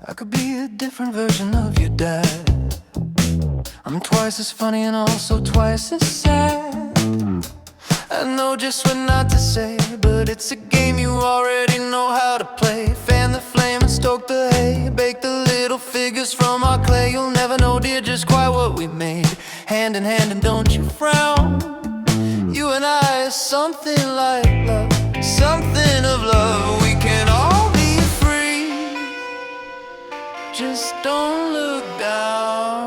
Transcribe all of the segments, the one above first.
I could be a different version of your dad. I'm twice as funny and also twice as sad. I know just what not to say, but it's a game you already know how to play. Fan the flame and stoke the hay, bake the little figures from our clay. You'll never know, dear, just quite what we made. Hand in hand and don't you frown. You and I are something like love, something of love. We can all be free, just don't look down.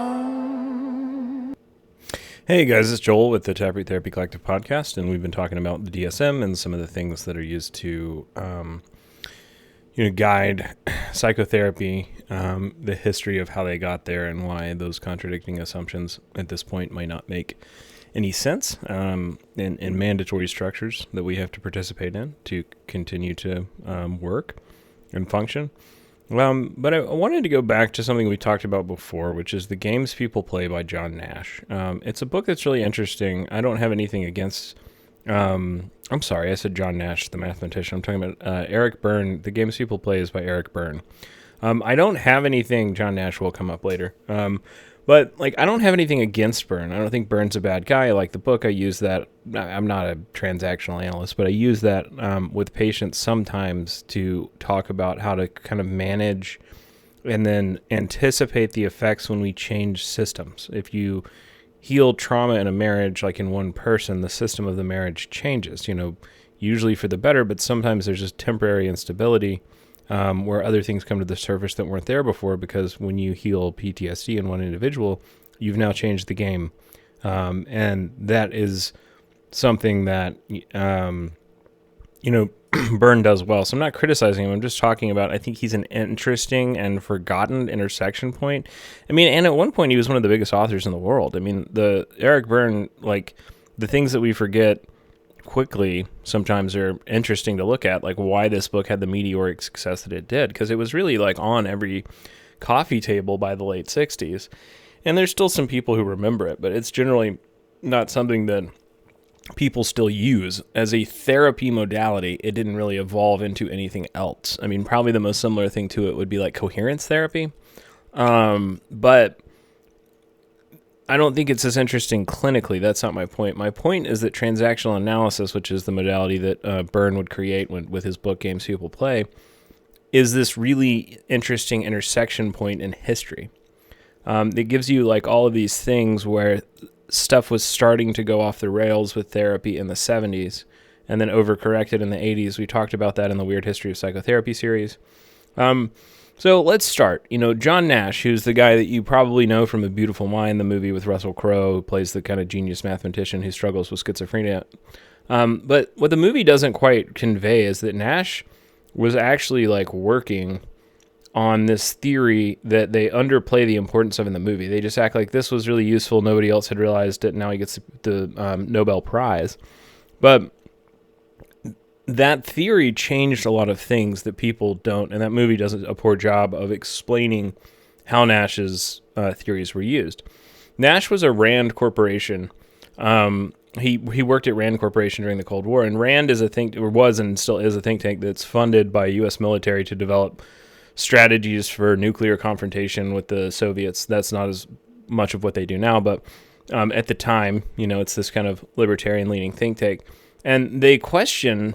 Hey guys, it's Joel with the Therapy Collective podcast, and we've been talking about the DSM and some of the things that are used to, guide psychotherapy, the history of how they got there, and why those contradicting assumptions at this point might not make any sense, in mandatory structures that we have to participate in to continue to work and function. But I wanted to go back to something we talked about before, which is The Games People Play by John Nash. It's a book that's really interesting. I don't have anything against... I'm sorry, I said John Nash, the mathematician. I'm talking about Eric Berne. The Games People Play is by Eric Berne. I don't have anything... John Nash will come up later. But I don't have anything against Berne. I don't think Berne's a bad guy. I like the book. I use that. I'm not a transactional analyst, but I use that with patients sometimes to talk about how to kind of manage and then anticipate the effects when we change systems. If you heal trauma in a marriage, like in one person, the system of the marriage changes, usually for the better, but sometimes there's just temporary instability. Where other things come to the surface that weren't there before, because when you heal PTSD in one individual, you've now changed the game. And that is something that, Berne does well. So I'm not criticizing him. I'm just talking about, I think he's an interesting and forgotten intersection point. And at one point he was one of the biggest authors in the world. The Eric Berne, the things that we forget quickly sometimes are interesting to look at, like why this book had the meteoric success that it did, because it was really on every coffee table by the late 60s, and there's still some people who remember it, but it's generally not something that people still use as a therapy modality. It didn't really evolve into anything else. Probably the most similar thing to it would be coherence therapy, but I don't think it's as interesting clinically. That's not my point. My point is that transactional analysis, which is the modality that Berne would create with his book Games People Play, is this really interesting intersection point in history. It gives you all of these things where stuff was starting to go off the rails with therapy in the 70s and then overcorrected in the 80s. We talked about that in the Weird History of Psychotherapy series. So let's start. John Nash, who's the guy that you probably know from A Beautiful Mind, the movie with Russell Crowe, who plays the kind of genius mathematician who struggles with schizophrenia. But what the movie doesn't quite convey is that Nash was actually working on this theory that they underplay the importance of in the movie. They just act like this was really useful. Nobody else had realized it. Now he gets the Nobel Prize. But that theory changed a lot of things that people don't, and that movie does a poor job of explaining how Nash's theories were used. Nash was a Rand Corporation. He worked at Rand Corporation during the Cold War, and Rand was and still is a think tank that's funded by U.S. military to develop strategies for nuclear confrontation with the Soviets. That's not as much of what they do now, but at the time, it's this kind of libertarian-leaning think tank. And they question...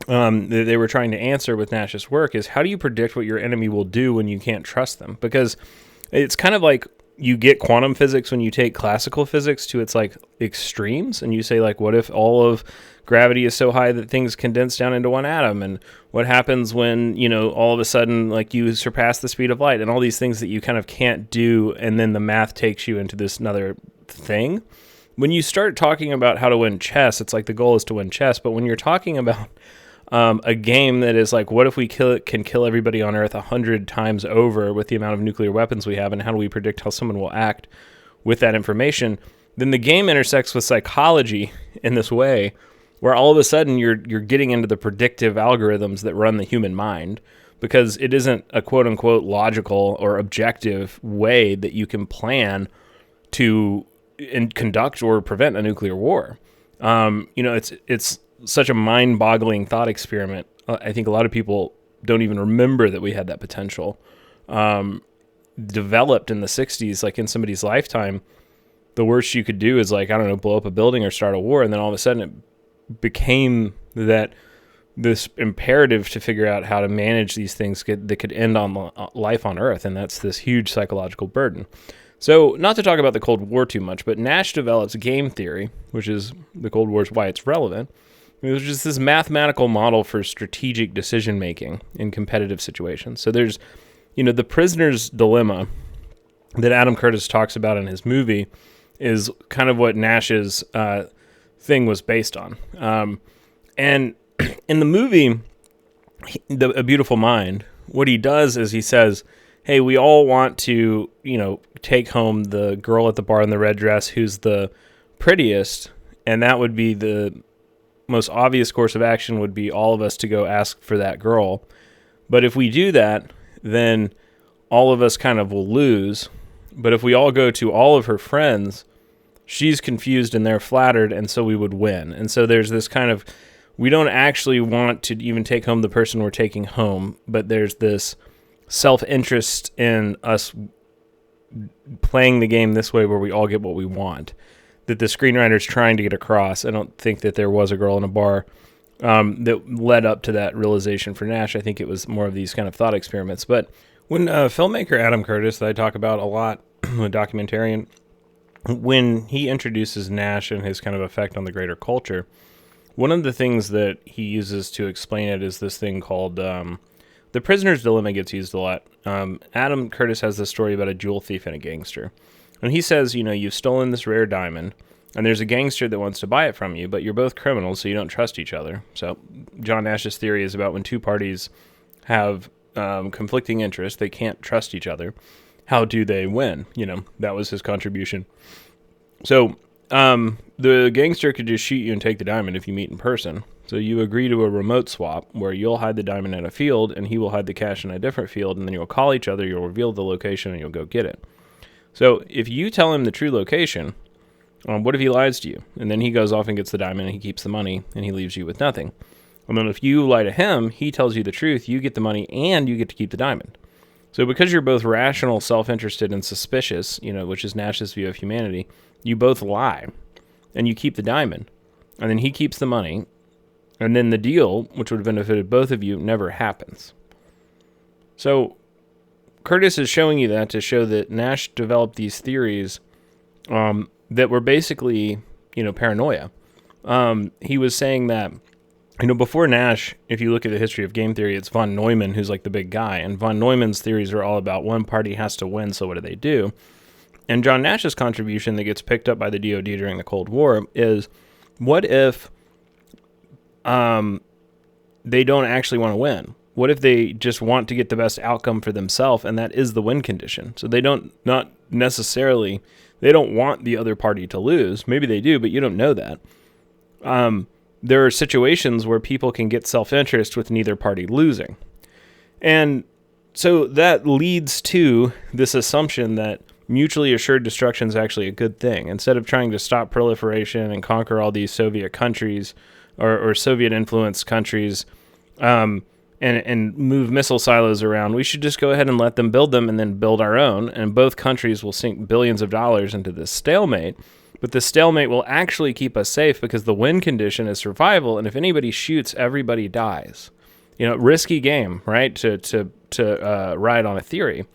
they were trying to answer with Nash's work is, how do you predict what your enemy will do when you can't trust them? Because it's kind of like you get quantum physics when you take classical physics to its extremes, and you say what if all of gravity is so high that things condense down into one atom, and what happens when all of a sudden you surpass the speed of light, and all these things that you kind of can't do, and then the math takes you into this another thing. When you start talking about how to win chess, it's the goal is to win chess, but when you're talking about a game that is what if we can kill everybody on Earth 100 times over with the amount of nuclear weapons we have, and how do we predict how someone will act with that information, then the game intersects with psychology in this way, where all of a sudden you're getting into the predictive algorithms that run the human mind, because it isn't a quote-unquote logical or objective way that you can plan to conduct or prevent a nuclear war. It's such a mind-boggling thought experiment. I think a lot of people don't even remember that we had that potential. developed in the 60s, like in somebody's lifetime, the worst you could do is, like, I don't know, blow up a building or start a war. And then all of a sudden it became that this imperative to figure out how to manage these things that could end on life on Earth. And that's this huge psychological burden. So not to talk about the Cold War too much, but Nash develops game theory, which is the Cold War is why it's relevant. Which is this mathematical model for strategic decision-making in competitive situations. So there's, the prisoner's dilemma that Adam Curtis talks about in his movie is kind of what Nash's thing was based on. And in the movie, A Beautiful Mind, what he does is he says, hey, we all want to, take home the girl at the bar in the red dress who's the prettiest, and that would be the most obvious course of action would be all of us to go ask for that girl. But if we do that, then all of us kind of will lose. But if we all go to all of her friends, she's confused and they're flattered, and so we would win. And so there's this kind of, we don't actually want to even take home the person we're taking home, but there's this self-interest in us playing the game this way where we all get what we want, that the screenwriter's trying to get across. I don't think that there was a girl in a bar that led up to that realization for Nash. I think it was more of these kind of thought experiments. But when filmmaker Adam Curtis, that I talk about a lot, a documentarian, when he introduces Nash and his kind of effect on the greater culture, one of the things that he uses to explain it is this thing called the prisoner's dilemma. Gets used a lot. Adam Curtis has this story about a jewel thief and a gangster. And he says, you've stolen this rare diamond, and there's a gangster that wants to buy it from you, but you're both criminals, so you don't trust each other. So John Nash's theory is about when two parties have conflicting interests, they can't trust each other. How do they win? That was his contribution. So the gangster could just shoot you and take the diamond if you meet in person. So you agree to a remote swap where you'll hide the diamond in a field, and he will hide the cash in a different field, and then you'll call each other, you'll reveal the location, and you'll go get it. So if you tell him the true location, what if he lies to you? And then he goes off and gets the diamond and he keeps the money and he leaves you with nothing. And then if you lie to him, he tells you the truth, you get the money and you get to keep the diamond. So because you're both rational, self-interested, and suspicious, which is Nash's view of humanity, you both lie and you keep the diamond. And then he keeps the money. And then the deal, which would have benefited both of you, never happens. So Curtis is showing you that to show that Nash developed these theories that were basically, paranoia. He was saying that, before Nash, if you look at the history of game theory, it's von Neumann who's like the big guy. And von Neumann's theories are all about one party has to win, so what do? And John Nash's contribution that gets picked up by the DoD during the Cold War is, what if they don't actually want to win? What if they just want to get the best outcome for themselves, and that is the win condition? So they don't want the other party to lose. Maybe they do, but you don't know that. There are situations where people can get self-interest with neither party losing. And so that leads to this assumption that mutually assured destruction is actually a good thing. Instead of trying to stop proliferation and conquer all these Soviet countries or Soviet-influenced countries, and move missile silos around, we should just go ahead and let them build them and then build our own. And both countries will sink billions of dollars into this stalemate. But the stalemate will actually keep us safe because the win condition is survival. And if anybody shoots, everybody dies. Risky game, right? To ride on a theory.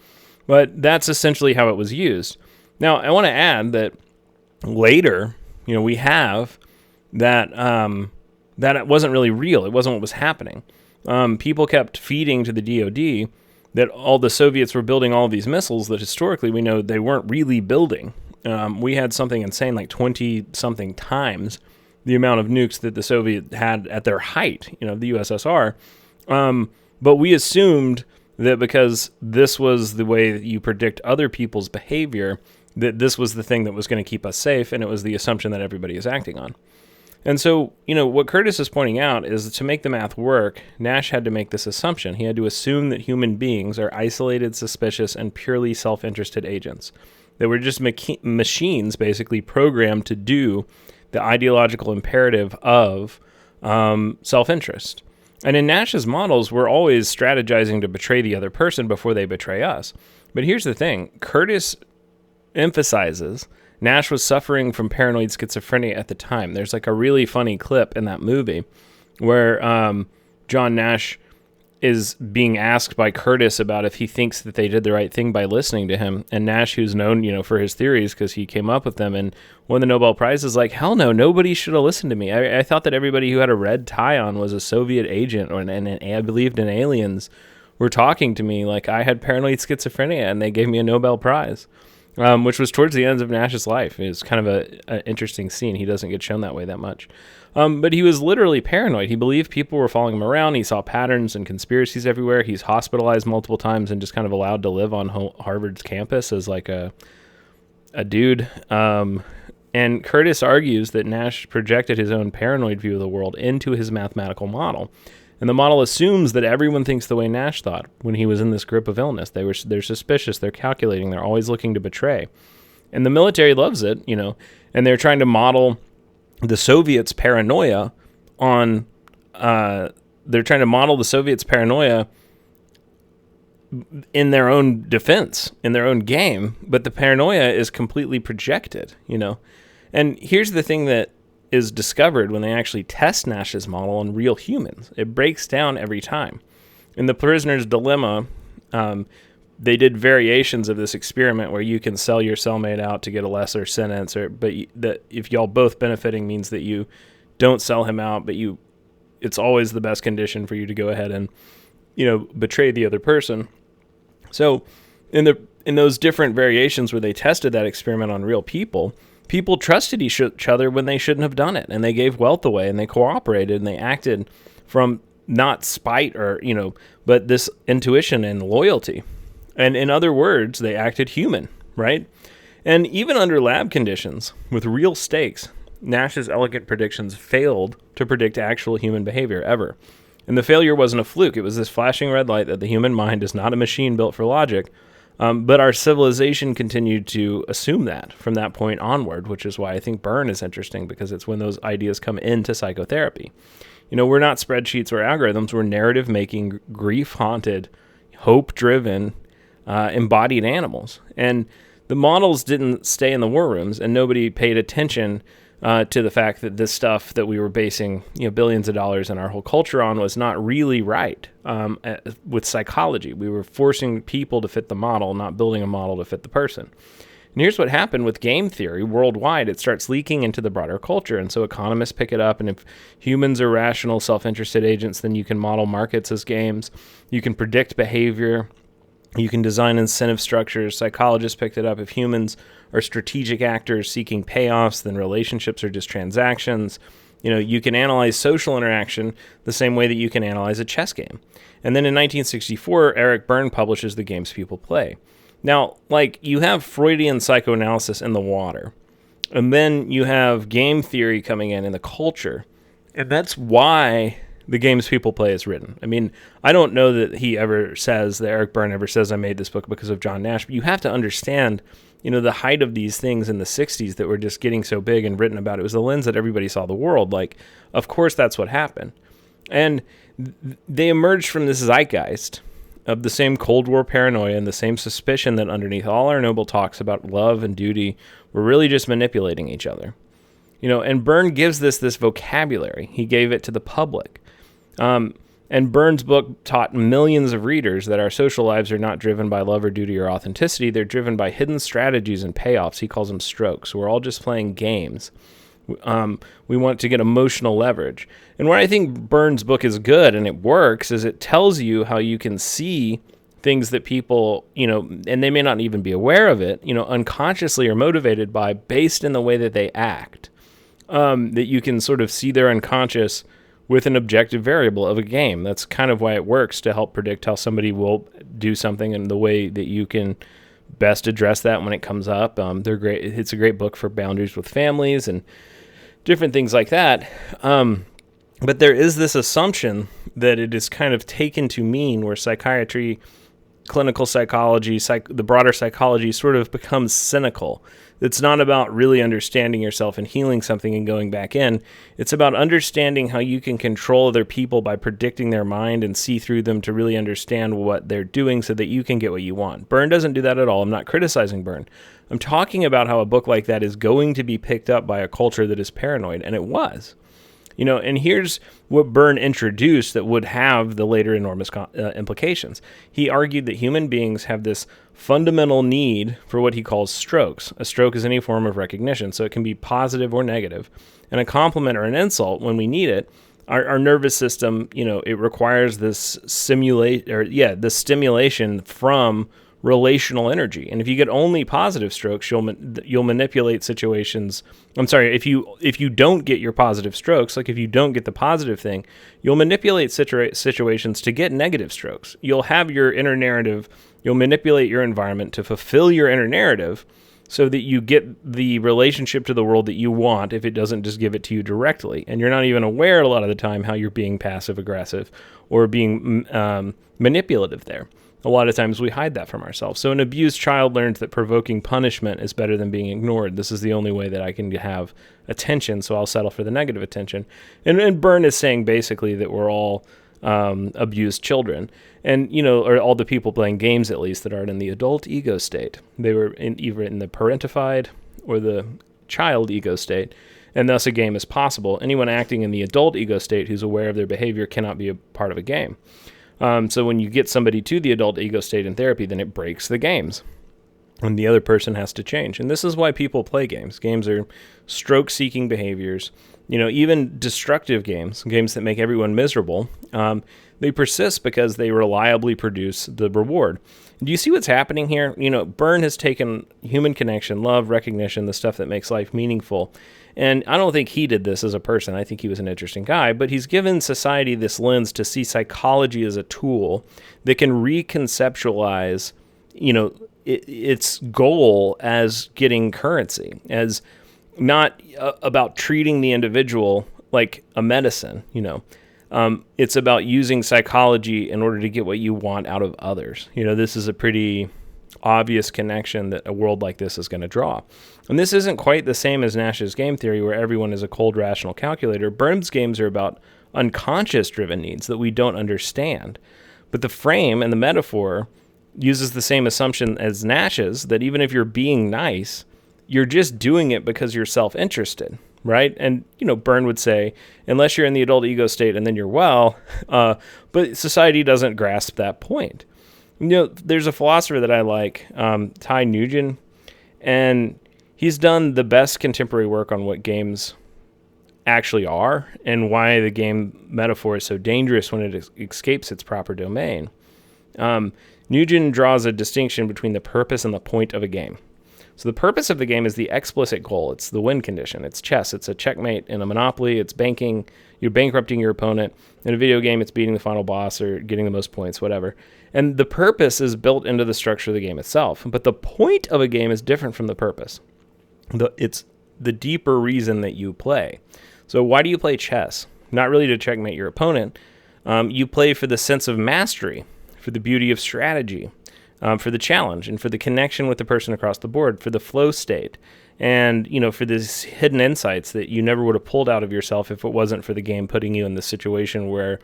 But that's essentially how it was used. Now, I want to add that later, we have that that it wasn't really real. It wasn't what was happening. People kept feeding to the DoD that all the Soviets were building all of these missiles that historically we know they weren't really building. We had something insane like 20-something times the amount of nukes that the Soviet had at their height, the USSR. But we assumed that because this was the way that you predict other people's behavior, that this was the thing that was going to keep us safe, and it was the assumption that everybody is acting on. And so, what Curtis is pointing out is to make the math work, Nash had to make this assumption. He had to assume that human beings are isolated, suspicious, and purely self-interested agents. They were just machines, basically, programmed to do the ideological imperative of self-interest. And in Nash's models, we're always strategizing to betray the other person before they betray us. But here's the thing. Curtis emphasizes Nash was suffering from paranoid schizophrenia at the time. There's like a really funny clip in that movie where John Nash is being asked by Curtis about if he thinks that they did the right thing by listening to him. And Nash, who's known, for his theories because he came up with them and won the Nobel Prize, is like, hell no, nobody should have listened to me. I thought that everybody who had a red tie on was a Soviet agent and I believed in aliens were talking to me like I had paranoid schizophrenia and they gave me a Nobel Prize, which was towards the end of Nash's life. It was kind of an interesting scene. He doesn't get shown that way that much. But he was literally paranoid. He believed people were following him around. He saw patterns and conspiracies everywhere. He's hospitalized multiple times and just kind of allowed to live on Harvard's campus as like a dude. And Curtis argues that Nash projected his own paranoid view of the world into his mathematical model. And the model assumes that everyone thinks the way Nash thought when he was in this grip of illness. They're suspicious. They're calculating. They're always looking to betray. And the military loves it, and they're trying to model the Soviets' paranoia on, they're trying to model the Soviets' paranoia in their own defense, in their own game, but the paranoia is completely projected, And here's the thing that is discovered when they actually test Nash's model on real humans. It breaks down every time. In The Prisoner's Dilemma, they did variations of this experiment where you can sell your cellmate out to get a lesser sentence, but that if y'all both benefiting means that you don't sell him out, but it's always the best condition for you to go ahead and betray the other person. So in those different variations where they tested that experiment on real people trusted each other when they shouldn't have done it, and they gave wealth away, and they cooperated, and they acted from not spite or but this intuition and loyalty. And in other words, they acted human, right? And even under lab conditions, with real stakes, Nash's elegant predictions failed to predict actual human behavior ever. And the failure wasn't a fluke. It was this flashing red light that the human mind is not a machine built for logic. But our civilization continued to assume that from that point onward, which is why I think Berne is interesting, because it's when those ideas come into psychotherapy. We're not spreadsheets or algorithms. We're narrative-making, grief-haunted, hope-driven, embodied animals. And the models didn't stay in the war rooms, and nobody paid attention to the fact that this stuff that we were basing billions of dollars in our whole culture on was not really right. With psychology, we were forcing people to fit the model, not building a model to fit the person. And here's what happened with game theory worldwide. It starts leaking into the broader culture, and so economists pick it up, and if humans are rational, self-interested agents, then you can model markets as games. You can predict behavior. You can design incentive structures. Psychologists picked it up. If humans are strategic actors seeking payoffs, then relationships are just transactions. You can analyze social interaction the same way that you can analyze a chess game. And then in 1964, Eric Berne publishes The Games People Play. Now, you have Freudian psychoanalysis in the water, and then you have game theory coming in the culture, and that's why The Games People Play is written. I mean, I don't know that Eric Berne ever says I made this book because of John Nash, but you have to understand, the height of these things in the 60s that were just getting so big and written about. It was the lens that everybody saw the world. Of course, that's what happened. And they emerged from this zeitgeist of the same Cold War paranoia and the same suspicion that underneath all our noble talks about love and duty, we're really just manipulating each other. And Berne gives this vocabulary. He gave it to the public. And Berne's book taught millions of readers that our social lives are not driven by love or duty or authenticity. They're driven by hidden strategies and payoffs. He calls them strokes. We're all just playing games. We want to get emotional leverage. And where I think Berne's book is good and it works is it tells you how you can see things that people, and they may not even be aware of it, unconsciously are motivated by based in the way that they act. That you can sort of see their unconscious with an objective variable of a game. That's kind of why it works, to help predict how somebody will do something and the way that you can best address that when it comes up. They're great. It's a great book for boundaries with families and different things like that. But there is this assumption that it is kind of taken to mean, where psychiatry clinical psychology, the broader psychology sort of becomes cynical. It's not about really understanding yourself and healing something and going back in. It's about understanding how you can control other people by predicting their mind and see through them to really understand what they're doing so that you can get what you want. Berne doesn't do that at all. I'm not criticizing Berne. I'm talking about how a book like that is going to be picked up by a culture that is paranoid, and it was. And here's what Berne introduced that would have the later enormous implications. He argued that human beings have this fundamental need for what he calls strokes. A stroke is any form of recognition, so it can be positive or negative. And a compliment or an insult, when we need it, our nervous system, it requires this stimulation from relational energy. And if you get only positive strokes, you'll manipulate situations. I'm sorry, if you don't get your positive strokes, like if you don't get the positive thing, you'll manipulate situations to get negative strokes. You'll have your inner narrative, you'll manipulate your environment to fulfill your inner narrative so that you get the relationship to the world that you want if it doesn't just give it to you directly. And you're not even aware a lot of the time how you're being passive-aggressive or being manipulative there. A lot of times we hide that from ourselves. So an abused child learns that provoking punishment is better than being ignored. This is the only way that I can have attention, so I'll settle for the negative attention. And Berne is saying basically that we're all abused children. And, or all the people playing games, at least, that aren't in the adult ego state. They were either in the parentified or the child ego state, and thus a game is possible. Anyone acting in the adult ego state who's aware of their behavior cannot be a part of a game. So when you get somebody to the adult ego state in therapy, then it breaks the games. And the other person has to change. And this is why people play games. Games are stroke-seeking behaviors. Even destructive games that make everyone miserable, they persist because they reliably produce the reward. Do you see what's happening here? Berne has taken human connection, love, recognition, the stuff that makes life meaningful. And I don't think he did this as a person. I think he was an interesting guy, but he's given society this lens to see psychology as a tool that can reconceptualize, its goal as getting currency, as not about treating the individual like a medicine, It's about using psychology in order to get what you want out of others. This is a pretty obvious connection that a world like this is going to draw. And this isn't quite the same as Nash's game theory, where everyone is a cold, rational calculator. Berne's games are about unconscious-driven needs that we don't understand. But the frame and the metaphor uses the same assumption as Nash's, that even if you're being nice, you're just doing it because you're self-interested, right? And, Berne would say, unless you're in the adult ego state and then you're well, but society doesn't grasp that point. There's a philosopher that I like, Ty Nugent, and he's done the best contemporary work on what games actually are and why the game metaphor is so dangerous when it escapes its proper domain. Nugent draws a distinction between the purpose and the point of a game. So the purpose of the game is the explicit goal. It's the win condition. It's chess. It's a checkmate in a Monopoly. It's banking. You're bankrupting your opponent. In a video game, it's beating the final boss or getting the most points, whatever. And the purpose is built into the structure of the game itself. But the point of a game is different from the purpose. It's the deeper reason that you play. So why do you play chess? Not really to checkmate your opponent. You play for the sense of mastery, for the beauty of strategy, for the challenge, and for the connection with the person across the board, for the flow state, and for these hidden insights that you never would have pulled out of yourself if it wasn't for the game putting you in the situation where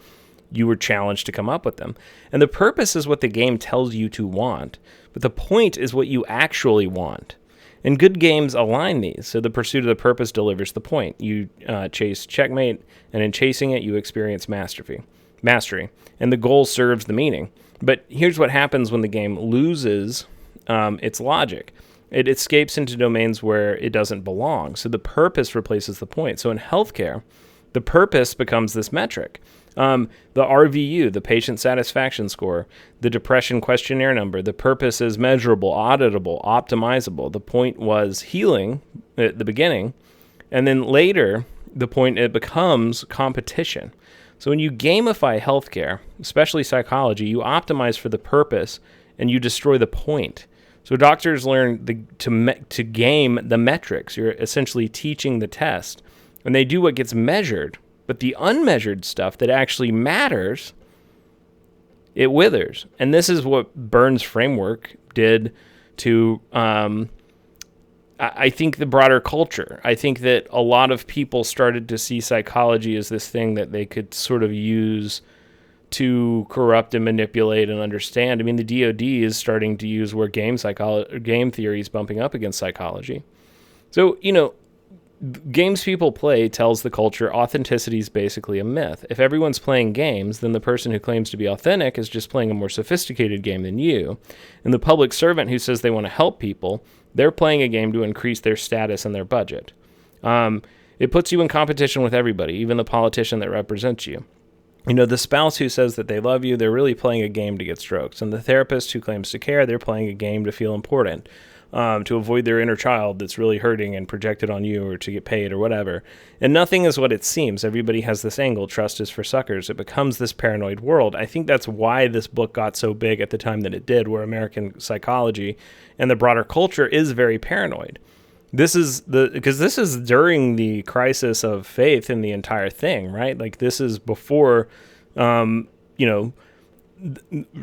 you were challenged to come up with them. And the purpose is what the game tells you to want, but the point is what you actually want. And good games align these, so the pursuit of the purpose delivers the point. You chase checkmate, and in chasing it, you experience mastery, and the goal serves the meaning. But here's what happens when the game loses its logic. It escapes into domains where it doesn't belong, so the purpose replaces the point. So in healthcare, the purpose becomes this metric. The RVU, the patient satisfaction score, the depression questionnaire number, the purpose is measurable, auditable, optimizable. The point was healing at the beginning, and then later, the point, it becomes competition. So when you gamify healthcare, especially psychology, you optimize for the purpose and you destroy the point. So doctors learn to game the metrics. You're essentially teaching the test, and they do what gets measured. But the unmeasured stuff that actually matters it withers. And this is what Berne's framework did to, I think, the broader culture. I think that a lot of people started to see psychology as this thing that they could sort of use to corrupt and manipulate and understand. I mean, the DoD is starting to use where game theory is bumping up against psychology. So, games people play tells the culture authenticity is basically a myth. If everyone's playing games, then the person who claims to be authentic is just playing a more sophisticated game than you. And the public servant who says they want to help people, they're playing a game to increase their status and their budget. It puts you in competition with everybody, even the politician that represents you. The spouse who says that they love you, they're really playing a game to get strokes. And the therapist who claims to care, they're playing a game to feel important. To avoid their inner child that's really hurting and projected on you, or to get paid or whatever. And nothing is what it seems. Everybody has this angle. Trust is for suckers. It becomes this paranoid world. I think that's why this book got so big at the time that it did, where American psychology and the broader culture is very paranoid. Because this is during the crisis of faith in the entire thing, right? Like, this is before,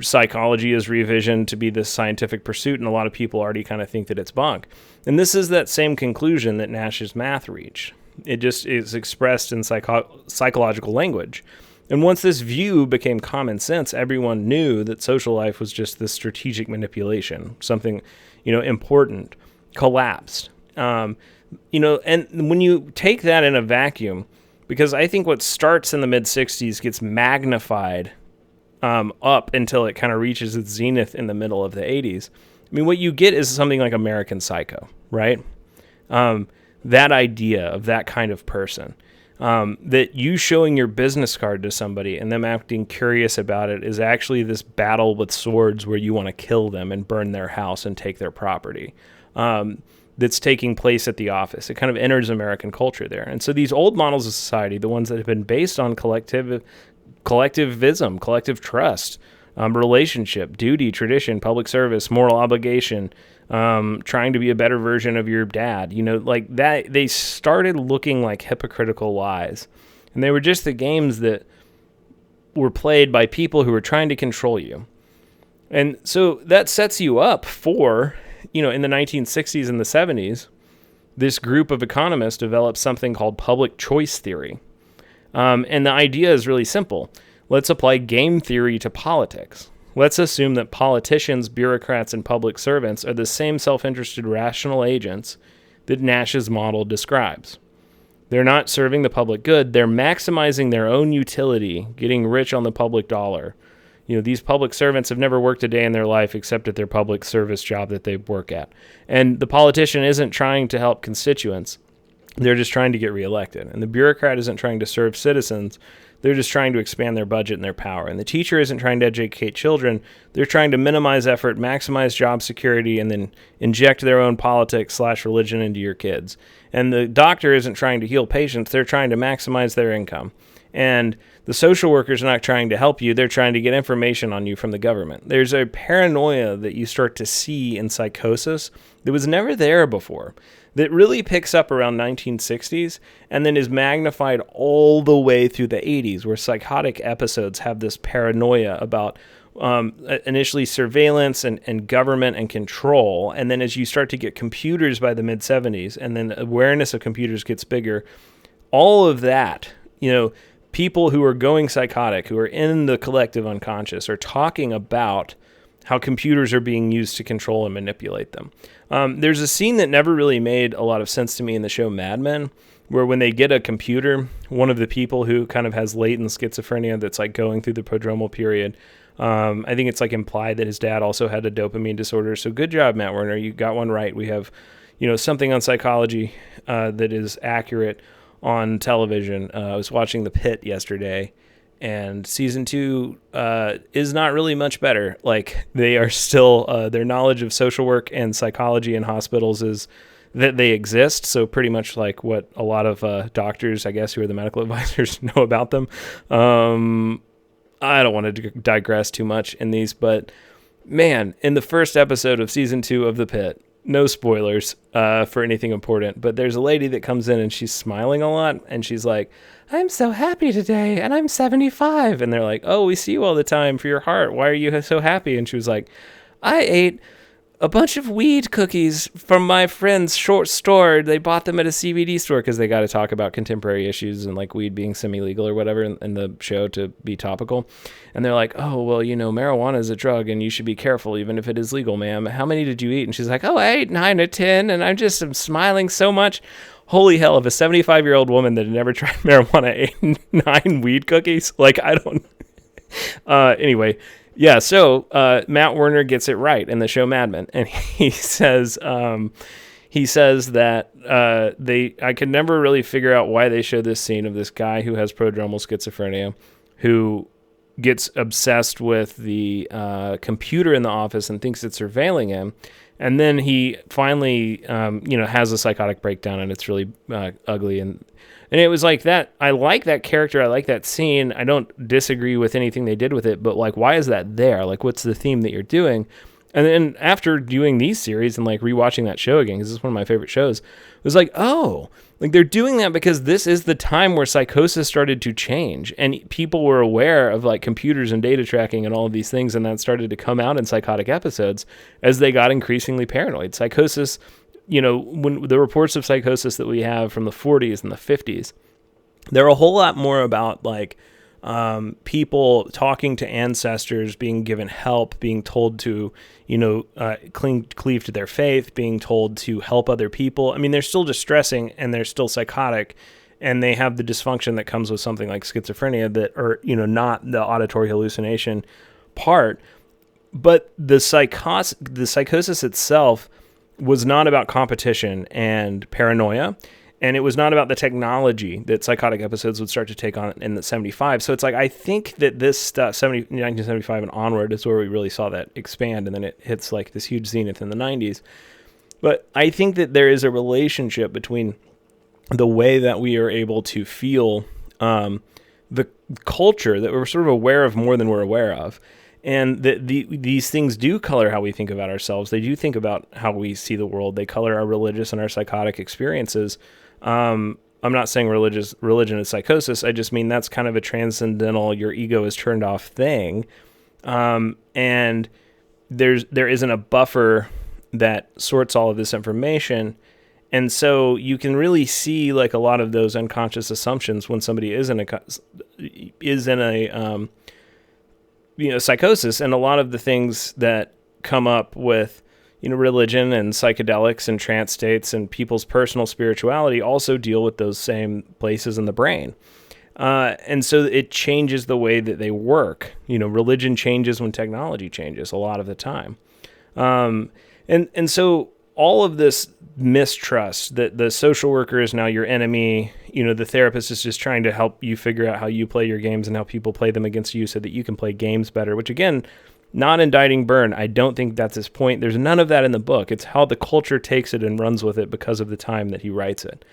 psychology is revisioned to be this scientific pursuit, and a lot of people already kind of think that it's bunk. And this is that same conclusion that Nash's math reached. It just is expressed in psychological language. And once this view became common sense, everyone knew that social life was just this strategic manipulation, something, important, collapsed. And when you take that in a vacuum, because I think what starts in the mid-'60s gets magnified up until it kind of reaches its zenith in the middle of the 80s. I mean, what you get is something like American Psycho, right? That idea of that kind of person, that you showing your business card to somebody and them acting curious about it is actually this battle with swords where you want to kill them and burn their house and take their property. That's taking place at the office. It kind of enters American culture there. And so these old models of society, the ones that have been based on collectivism, collective trust, relationship, duty, tradition, public service, moral obligation, trying to be a better version of your dad, like that, they started looking like hypocritical lies. And they were just the games that were played by people who were trying to control you. And so that sets you up for, in the 1960s and the 70s, this group of economists developed something called public choice theory. And the idea is really simple. Let's apply game theory to politics. Let's assume that politicians, bureaucrats, and public servants are the same self-interested rational agents that Nash's model describes. They're not serving the public good. They're maximizing their own utility, getting rich on the public dollar. These public servants have never worked a day in their life except at their public service job that they work at. And the politician isn't trying to help constituents. They're just trying to get reelected. And the bureaucrat isn't trying to serve citizens. They're just trying to expand their budget and their power. And the teacher isn't trying to educate children. They're trying to minimize effort, maximize job security, and then inject their own politics/religion into your kids. And the doctor isn't trying to heal patients. They're trying to maximize their income. And the social worker's not trying to help you. They're trying to get information on you from the government. There's a paranoia that you start to see in psychosis that was never there before, that really picks up around 1960s and then is magnified all the way through the 80s, where psychotic episodes have this paranoia about initially surveillance and government and control. And then as you start to get computers by the mid-'70s, and then awareness of computers gets bigger, all of that, people who are going psychotic, who are in the collective unconscious, are talking about how computers are being used to control and manipulate them. There's a scene that never really made a lot of sense to me in the show Mad Men, where when they get a computer, one of the people who kind of has latent schizophrenia that's like going through the prodromal period, I think it's like implied that his dad also had a dopamine disorder. So good job, Matt Werner. You got one right. We have, something on psychology that is accurate on television. I was watching The Pit yesterday, and season 2 is not really much better. Like, they are still, their knowledge of social work and psychology in hospitals is that they exist. So pretty much like what a lot of doctors, I guess, who are the medical advisors know about them. I don't want to digress too much in these, but man, in the first episode of season 2 of The Pit, no spoilers for anything important, but there's a lady that comes in and she's smiling a lot, and she's like, I'm so happy today, and I'm 75. And they're like, oh, we see you all the time for your heart. Why are you so happy? And she was like, I ate a bunch of weed cookies from my friend's short store. They bought them at a CBD store because they got to talk about contemporary issues and like weed being semi-legal or whatever in the show to be topical. And they're like, oh, well, marijuana is a drug and you should be careful even if it is legal, ma'am. How many did you eat? And she's like, oh, I ate 9 or 10 and I'm smiling so much. Holy hell, if a 75-year-old woman that had never tried marijuana ate 9 weed cookies, like, I don't... Anyway... Yeah, so Matt Werner gets it right in the show Mad Men, and he says that I could never really figure out why they show this scene of this guy who has prodromal schizophrenia, who gets obsessed with the computer in the office and thinks it's surveilling him, and then he finally has a psychotic breakdown, and it's really ugly. And it was like that. I like that character. I like that scene. I don't disagree with anything they did with it, but like, why is that there? Like, what's the theme that you're doing? And then after doing these series and like rewatching that show again, because this is one of my favorite shows, it was like, oh, like they're doing that because this is the time where psychosis started to change and people were aware of like computers and data tracking and all of these things. And that started to come out in psychotic episodes as they got increasingly paranoid. Psychosis, when the reports of psychosis that we have from the 40s and the 50s, they're a whole lot more about like people talking to ancestors, being given help, being told to, cleave to their faith, being told to help other people. I mean, they're still distressing and they're still psychotic, and they have the dysfunction that comes with something like schizophrenia that are, not the auditory hallucination part, but the psychosis itself was not about competition and paranoia, and it was not about the technology that psychotic episodes would start to take on in the 75. So it's like, I think that this stuff, 1975 and onward, is where we really saw that expand, and then it hits like this huge zenith in the 90s. But I think that there is a relationship between the way that we are able to feel the culture that we're sort of aware of more than we're aware of, and these things do color how we think about ourselves. They do think about how we see the world. They color our religious and our psychotic experiences. I'm not saying religion is psychosis. I just mean that's kind of a transcendental, your ego is turned off thing. And there isn't a buffer that sorts all of this information. And so you can really see like a lot of those unconscious assumptions when somebody is in a psychosis, and a lot of the things that come up with, religion and psychedelics and trance states and people's personal spirituality also deal with those same places in the brain. And so it changes the way that they work. Religion changes when technology changes a lot of the time. And so all of this mistrust that the social worker is now your enemy, the therapist is just trying to help you figure out how you play your games and how people play them against you so that you can play games better, which again, not indicting Berne. I don't think that's his point. There's none of that in the book. It's how the culture takes it and runs with it because of the time that he writes it.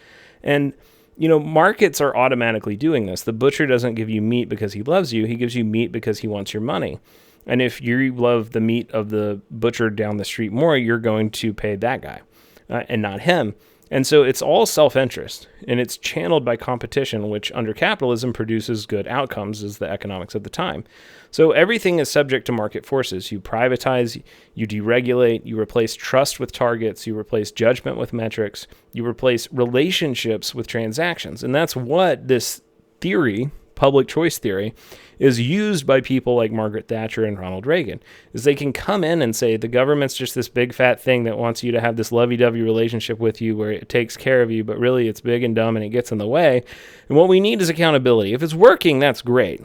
And, markets are automatically doing this. The butcher doesn't give you meat because he loves you. He gives you meat because he wants your money. And if you love the meat of the butcher down the street more, you're going to pay that guy and not him. And so it's all self-interest, and it's channeled by competition, which under capitalism produces good outcomes as the economics of the time. So everything is subject to market forces. You privatize, you deregulate, you replace trust with targets, you replace judgment with metrics, you replace relationships with transactions. And that's what this theory, public choice theory, is used by people like Margaret Thatcher and Ronald Reagan, is they can come in and say the government's just this big fat thing that wants you to have this lovey-dovey relationship with you where it takes care of you, but really it's big and dumb and it gets in the way. And what we need is accountability. If it's working, that's great.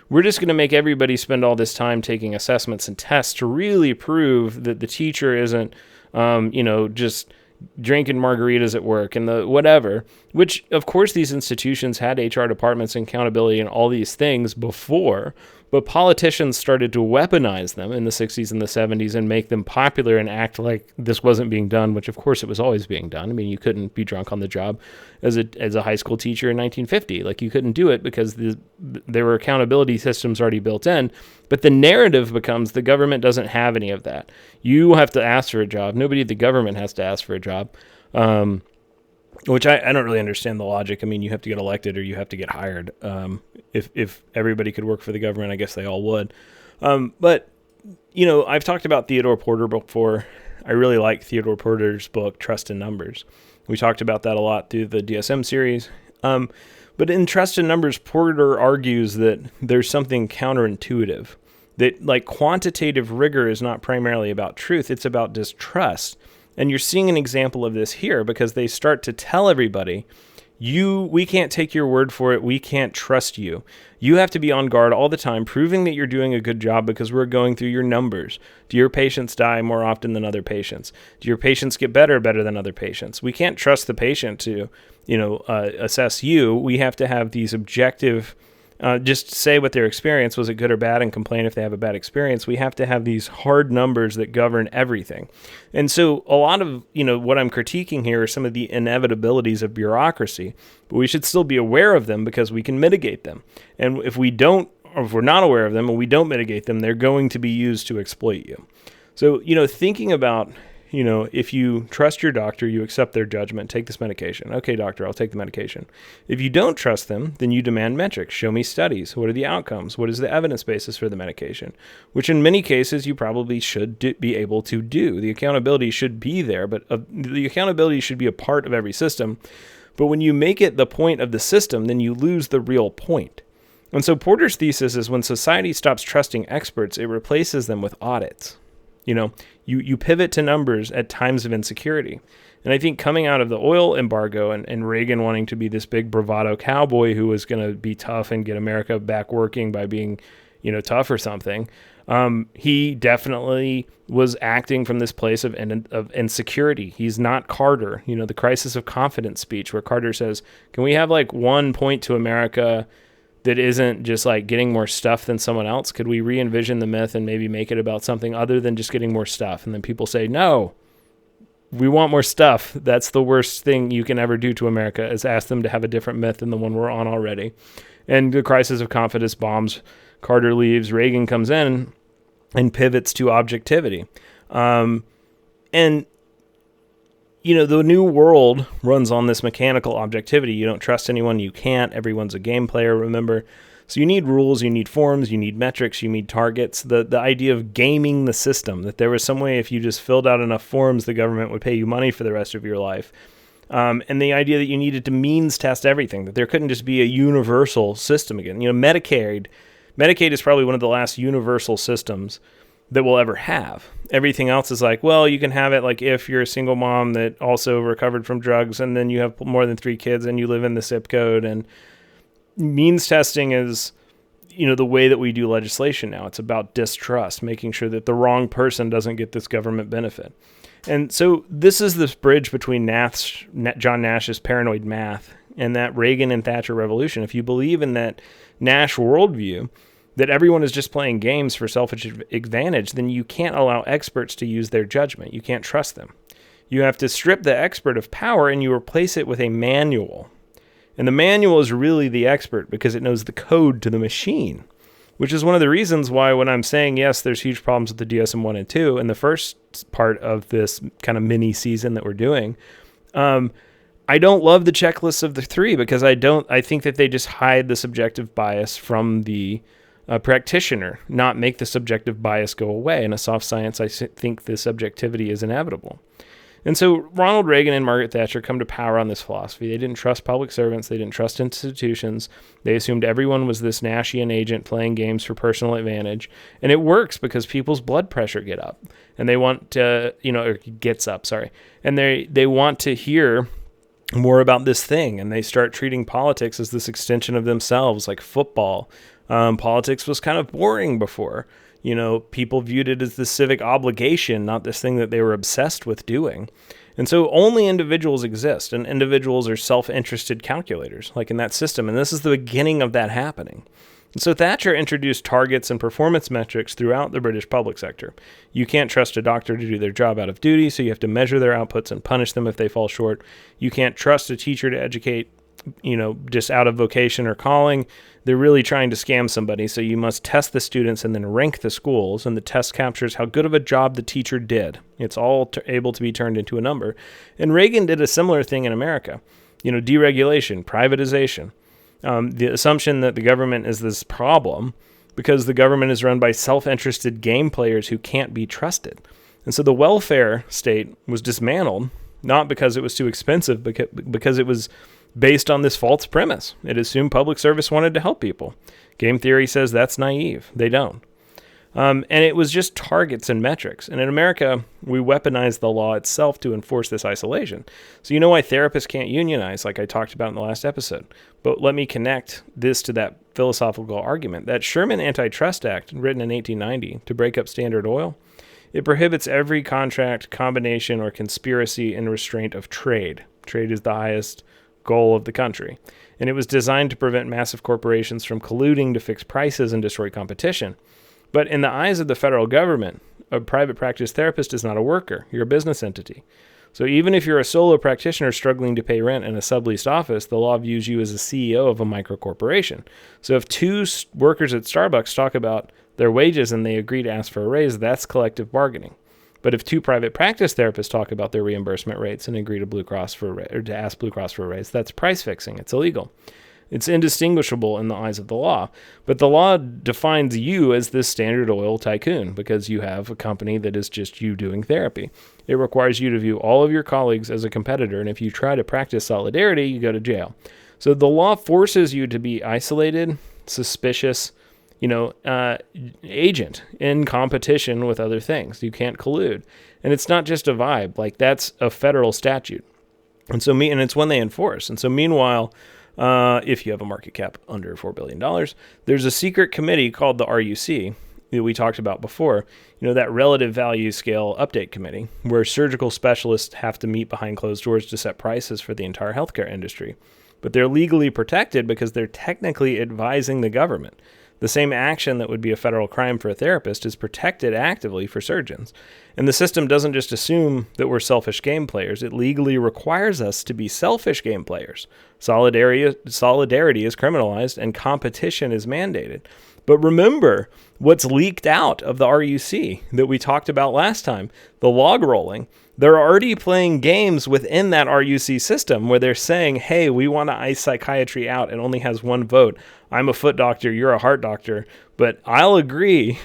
We're just going to make everybody spend all this time taking assessments and tests to really prove that the teacher isn't, just drinking margaritas at work and the whatever, which of course these institutions had HR departments and accountability and all these things before, but politicians started to weaponize them in the 60s and the 70s and make them popular and act like this wasn't being done, which of course it was always being done. I mean, you couldn't be drunk on the job as a high school teacher in 1950. Like, you couldn't do it because there were accountability systems already built in. But the narrative becomes the government doesn't have any of that. You have to ask for a job. Nobody at the government has to ask for a job. which I don't really understand the logic. I mean, you have to get elected or you have to get hired. If everybody could work for the government, I guess they all would. But, I've talked about Theodore Porter before. I really like Theodore Porter's book, Trust in Numbers. We talked about that a lot through the DSM series. But in Trust in Numbers, Porter argues that there's something counterintuitive, that like quantitative rigor is not primarily about truth, it's about distrust. And you're seeing an example of this here because they start to tell everybody, we can't take your word for it. We can't trust you. You have to be on guard all the time, proving that you're doing a good job because we're going through your numbers. Do your patients die more often than other patients? Do your patients get better than other patients? We can't trust the patient to, assess you. We have to have these objective, just say what their experience was, it good or bad, and complain if they have a bad experience. We have to have these hard numbers that govern everything. And so a lot of, what I'm critiquing here are some of the inevitabilities of bureaucracy, but we should still be aware of them because we can mitigate them. And if we're not aware of them and we don't mitigate them, they're going to be used to exploit you. So, thinking about, if you trust your doctor, you accept their judgment, take this medication. Okay, doctor, I'll take the medication. If you don't trust them, then you demand metrics. Show me studies. What are the outcomes? What is the evidence basis for the medication? Which in many cases you probably should be able to do. The accountability should be there, but the accountability should be a part of every system. But when you make it the point of the system, then you lose the real point. And so Porter's thesis is when society stops trusting experts, it replaces them with audits. You pivot to numbers at times of insecurity. And I think coming out of the oil embargo and Reagan wanting to be this big bravado cowboy who was going to be tough and get America back working by being, tough or something, he definitely was acting from this place of insecurity. He's not Carter, the crisis of confidence speech where Carter says, can we have like one point to America that isn't just like getting more stuff than someone else? Could we re-envision the myth and maybe make it about something other than just getting more stuff? And then people say, no, we want more stuff. That's the worst thing you can ever do to America, is ask them to have a different myth than the one we're on already. And the crisis of confidence bombs. Carter leaves. Reagan comes in and pivots to objectivity. The new world runs on this mechanical objectivity. You don't trust anyone, you can't. Everyone's a game player, remember. So you need rules, you need forms, you need metrics, you need targets. The idea of gaming the system, that there was some way if you just filled out enough forms, the government would pay you money for the rest of your life. And the idea that you needed to means test everything, that there couldn't just be a universal system again. Medicaid is probably one of the last universal systems that we'll ever have. Everything else is like, well, you can have it like if you're a single mom that also recovered from drugs and then you have more than 3 kids and you live in the zip code. And means testing is, the way that we do legislation now. It's about distrust, making sure that the wrong person doesn't get this government benefit. And so this is this bridge between John Nash's paranoid math and that Reagan and Thatcher revolution. If you believe in that Nash worldview, that everyone is just playing games for selfish advantage, then you can't allow experts to use their judgment. You can't trust them. You have to strip the expert of power and you replace it with a manual. And the manual is really the expert because it knows the code to the machine, which is one of the reasons why when I'm saying, yes, there's huge problems with the DSM-1 and 2 in the first part of this kind of mini season that we're doing, I don't love the checklists of the 3 because I think that they just hide the subjective bias from the practitioner, not make the subjective bias go away. In a soft science, I think the subjectivity is inevitable. And so Ronald Reagan and Margaret Thatcher come to power on this philosophy. They didn't trust public servants. They didn't trust institutions. They assumed everyone was this Nashian agent playing games for personal advantage. And it works because people's blood pressure gets up. And they want to, And they want to hear more about this thing. And they start treating politics as this extension of themselves, like football. Politics was kind of boring before. People viewed it as the civic obligation, not this thing that they were obsessed with doing. And so only individuals exist, and individuals are self-interested calculators, like in that system. And this is the beginning of that happening. And so Thatcher introduced targets and performance metrics throughout the British public sector. You can't trust a doctor to do their job out of duty, so you have to measure their outputs and punish them if they fall short. You can't trust a teacher to educate just out of vocation or calling. They're really trying to scam somebody. So you must test the students and then rank the schools. And the test captures how good of a job the teacher did. It's all able to be turned into a number. And Reagan did a similar thing in America. Deregulation, privatization. The assumption that the government is this problem because the government is run by self-interested game players who can't be trusted. And so the welfare state was dismantled, not because it was too expensive, because it was based on this false premise. It assumed public service wanted to help people. Game theory says that's naive. They don't. And it was just targets and metrics. And in America, we weaponize the law itself to enforce this isolation. So you know why therapists can't unionize, like I talked about in the last episode. But let me connect this to that philosophical argument. That Sherman Antitrust Act, written in 1890 to break up Standard Oil, it prohibits every contract, combination, or conspiracy in restraint of trade. Trade is the highest goal of the country. And it was designed to prevent massive corporations from colluding to fix prices and destroy competition. But in the eyes of the federal government, a private practice therapist is not a worker. You're a business entity. So even if you're a solo practitioner struggling to pay rent in a subleased office, the law views you as a CEO of a microcorporation. So if two workers at Starbucks talk about their wages and they agree to ask for a raise, that's collective bargaining. But if two private practice therapists talk about their reimbursement rates and agree to to ask Blue Cross for a raise, that's price fixing. It's illegal. It's indistinguishable in the eyes of the law. But the law defines you as this Standard Oil tycoon because you have a company that is just you doing therapy. It requires you to view all of your colleagues as a competitor, and if you try to practice solidarity, you go to jail. So the law forces you to be isolated, suspicious, agent in competition with other things. You can't collude. And it's not just a vibe. Like, that's a federal statute. And it's one they enforce. And so meanwhile, if you have a market cap under $4 billion, there's a secret committee called the RUC that we talked about before, that relative value scale update committee, where surgical specialists have to meet behind closed doors to set prices for the entire healthcare industry. But they're legally protected because they're technically advising the government. The same action that would be a federal crime for a therapist is protected actively for surgeons. And the system doesn't just assume that we're selfish game players. It legally requires us to be selfish game players. Solidarity is criminalized and competition is mandated. But remember what's leaked out of the RUC that we talked about last time, the log rolling. They're already playing games within that RUC system where they're saying, hey, we want to ice psychiatry out. It only has one vote. I'm a foot doctor. You're a heart doctor. But I'll agree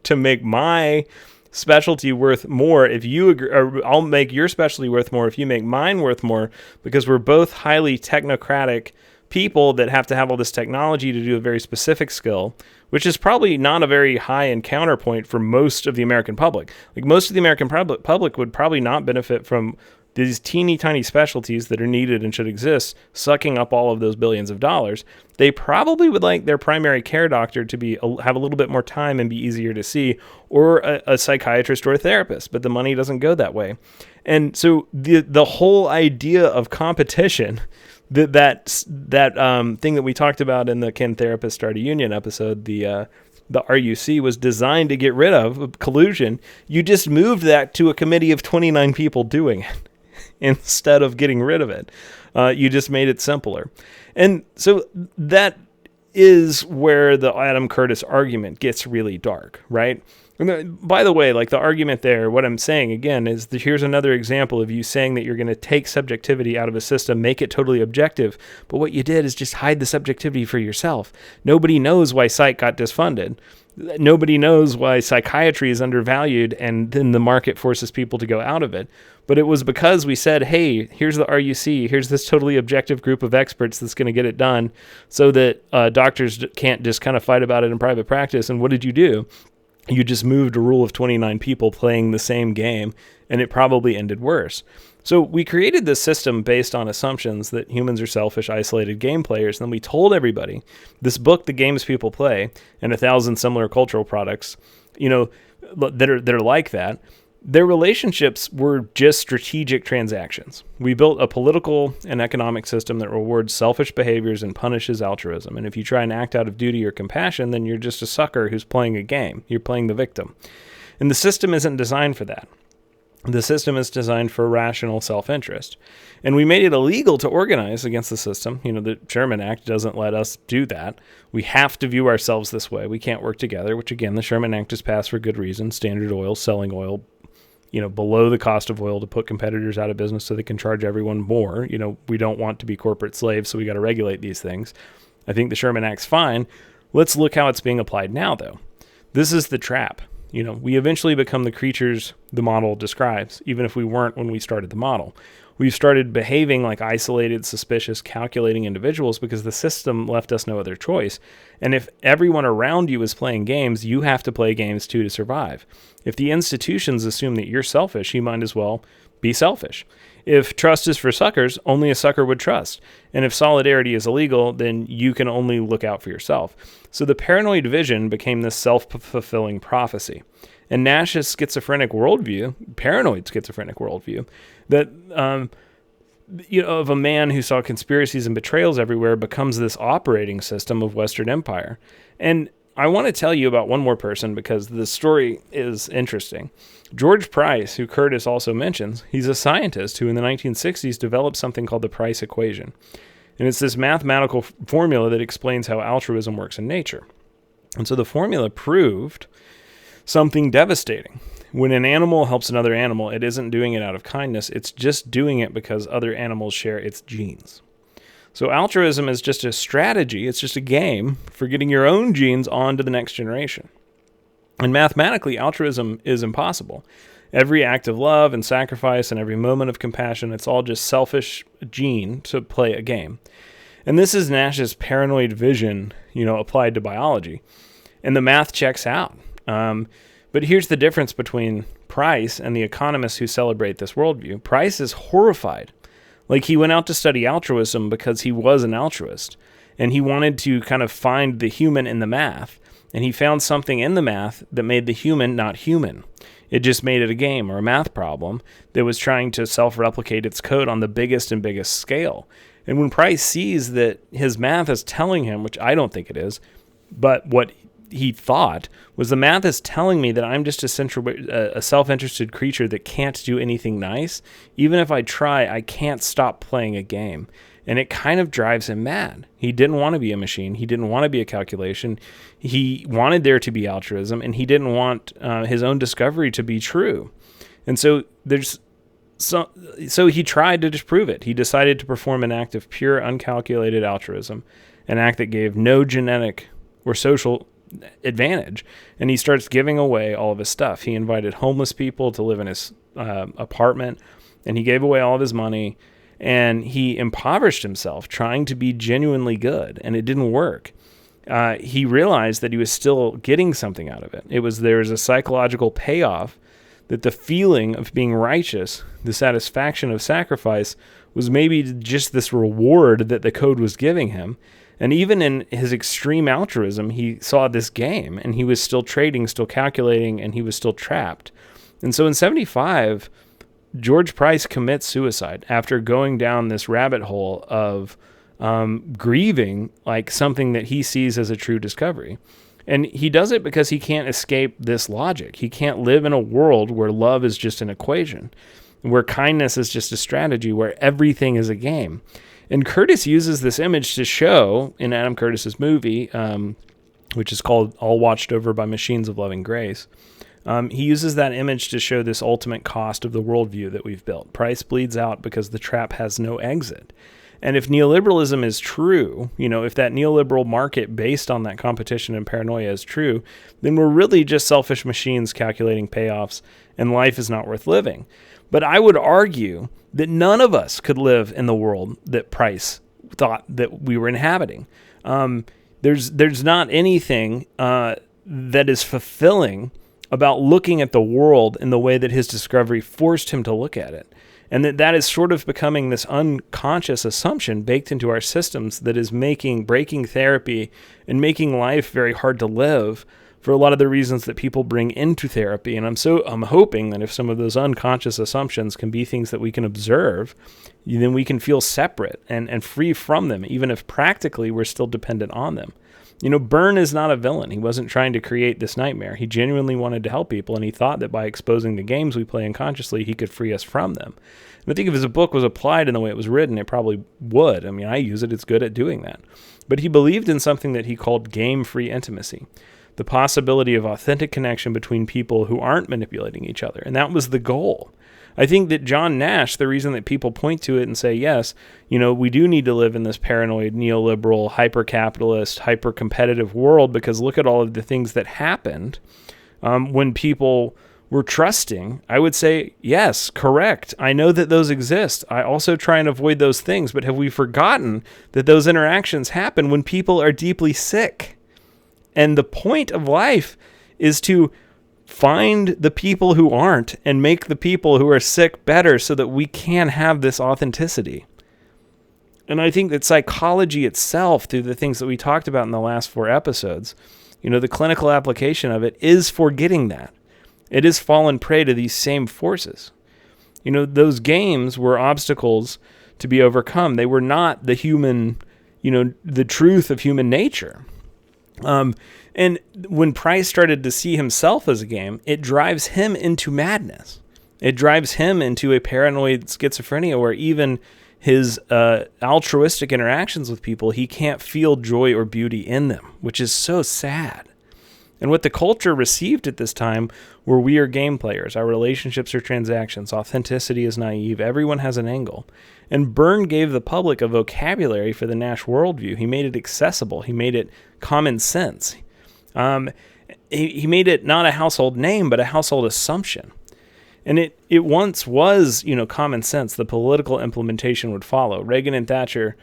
to make my specialty worth more if you agree, or I'll make your specialty worth more if you make mine worth more, because we're both highly technocratic people that have to have all this technology to do a very specific skill, which is probably not a very high end counterpoint for most of the American public. Like, most of the American public would probably not benefit from these teeny tiny specialties that are needed and should exist, sucking up all of those billions of dollars. They probably would like their primary care doctor to have a little bit more time and be easier to see, or a psychiatrist or a therapist, but the money doesn't go that way. And so the whole idea of competition, that thing that we talked about in the Can Therapists Start a Union episode, the RUC was designed to get rid of collusion. You just moved that to a committee of 29 people doing it instead of getting rid of it. You just made it simpler. And so that is where the Adam Curtis argument gets really dark, right? And by the way, like, the argument there, what I'm saying again is here's another example of you saying that you're going to take subjectivity out of a system, make it totally objective. But what you did is just hide the subjectivity for yourself. Nobody knows why psych got disfunded. Nobody knows why psychiatry is undervalued, and then the market forces people to go out of it. But it was because we said, hey, here's the RUC, here's this totally objective group of experts that's going to get it done, so that doctors can't just kind of fight about it in private practice. And what did you do? You just moved a rule of 29 people playing the same game, and it probably ended worse. So we created this system based on assumptions that humans are selfish, isolated game players. And then we told everybody this book, The Games People Play, and 1,000 similar cultural products, that are like that. Their relationships were just strategic transactions. We built a political and economic system that rewards selfish behaviors and punishes altruism. And if you try and act out of duty or compassion, then you're just a sucker who's playing a game. You're playing the victim. And the system isn't designed for that. The system is designed for rational self-interest. And we made it illegal to organize against the system. The Sherman Act doesn't let us do that. We have to view ourselves this way. We can't work together, which again, the Sherman Act is passed for good reason. Standard Oil selling oil, below the cost of oil to put competitors out of business so they can charge everyone more. We don't want to be corporate slaves, so we got to regulate these things. I think the Sherman Act's fine. Let's look how it's being applied now, though. This is the trap. We eventually become the creatures the model describes, even if we weren't when we started the model. We've started behaving like isolated, suspicious, calculating individuals because the system left us no other choice. And if everyone around you is playing games, you have to play games too to survive. If the institutions assume that you're selfish, you might as well be selfish. If trust is for suckers, only a sucker would trust. And if solidarity is illegal, then you can only look out for yourself. So the paranoid vision became this self-fulfilling prophecy. And Nash's schizophrenic worldview, paranoid schizophrenic worldview, that of a man who saw conspiracies and betrayals everywhere becomes this operating system of Western empire. And I want to tell you about one more person because the story is interesting. George Price, who Curtis also mentions, he's a scientist who in the 1960s developed something called the Price equation. And it's this mathematical formula that explains how altruism works in nature. And so the formula proved something devastating. When an animal helps another animal, it isn't doing it out of kindness. It's just doing it because other animals share its genes. So altruism is just a strategy. It's just a game for getting your own genes on to the next generation. And mathematically, altruism is impossible. Every act of love and sacrifice and every moment of compassion, it's all just selfish gene to play a game. And this is Nash's paranoid vision, applied to biology. And the math checks out. But here's the difference between Price and the economists who celebrate this worldview. Price is horrified. Like he went out to study altruism because he was an altruist. And he wanted to kind of find the human in the math. And he found something in the math that made the human not human. It just made it a game or a math problem that was trying to self-replicate its code on the biggest and biggest scale. And when Price sees that his math is telling him, which I don't think it is, but what he thought was the math is telling me that I'm just a self-interested creature that can't do anything nice. Even if I try, I can't stop playing a game. And it kind of drives him mad. He didn't want to be a machine. He didn't want to be a calculation. He wanted there to be altruism, and he didn't want his own discovery to be true. And so he tried to disprove it. He decided to perform an act of pure, uncalculated altruism, an act that gave no genetic or social advantage. And he starts giving away all of his stuff. He invited homeless people to live in his apartment, and he gave away all of his money. And he impoverished himself trying to be genuinely good, and it didn't work. He realized that he was still getting something out of it. There was a psychological payoff that the feeling of being righteous, the satisfaction of sacrifice, was maybe just this reward that the code was giving him. And even in his extreme altruism, he saw this game, and he was still trading, still calculating, and he was still trapped. And so in 1975... George Price commits suicide after going down this rabbit hole of grieving like something that he sees as a true discovery. And he does it because he can't escape this logic. He can't live in a world where love is just an equation, where kindness is just a strategy, where everything is a game. And Curtis uses this image to show, in Adam Curtis's movie, which is called All Watched Over by Machines of Loving Grace, he uses that image to show this ultimate cost of the worldview that we've built. Price bleeds out because the trap has no exit. And if neoliberalism is true, if that neoliberal market based on that competition and paranoia is true, then we're really just selfish machines calculating payoffs, and life is not worth living. But I would argue that none of us could live in the world that Price thought that we were inhabiting. There's not anything that is fulfilling about looking at the world in the way that his discovery forced him to look at it. And that is sort of becoming this unconscious assumption baked into our systems that is breaking therapy and making life very hard to live for a lot of the reasons that people bring into therapy. And I'm hoping that if some of those unconscious assumptions can be things that we can observe, then we can feel separate and free from them, even if practically we're still dependent on them. Berne is not a villain. He wasn't trying to create this nightmare. He genuinely wanted to help people, and he thought that by exposing the games we play unconsciously, he could free us from them. And I think if his book was applied in the way it was written, it probably would. I mean, I use it. It's good at doing that. But he believed in something that he called game-free intimacy, the possibility of authentic connection between people who aren't manipulating each other. And that was the goal. I think that John Nash, the reason that people point to it and say, yes, we do need to live in this paranoid, neoliberal, hyper-capitalist, hyper-competitive world, because look at all of the things that happened when people were trusting. I would say, yes, correct. I know that those exist. I also try and avoid those things, but have we forgotten that those interactions happen when people are deeply sick? And the point of life is to find the people who aren't and make the people who are sick better so that we can have this authenticity. And I think that psychology itself, through the things that we talked about in the last 4 episodes, the clinical application of it is forgetting that. It is fallen prey to these same forces. Those games were obstacles to be overcome. They were not the human, the truth of human nature. And when Price started to see himself as a game, it drives him into madness. It drives him into a paranoid schizophrenia where even his altruistic interactions with people, he can't feel joy or beauty in them, which is so sad. And what the culture received at this time were we are game players. Our relationships are transactions. Authenticity is naive. Everyone has an angle. And Berne gave the public a vocabulary for the Nash worldview. He made it accessible. He made it common sense. He made it not a household name, but a household assumption. And it once was, common sense. The political implementation would follow. Reagan and Thatcher,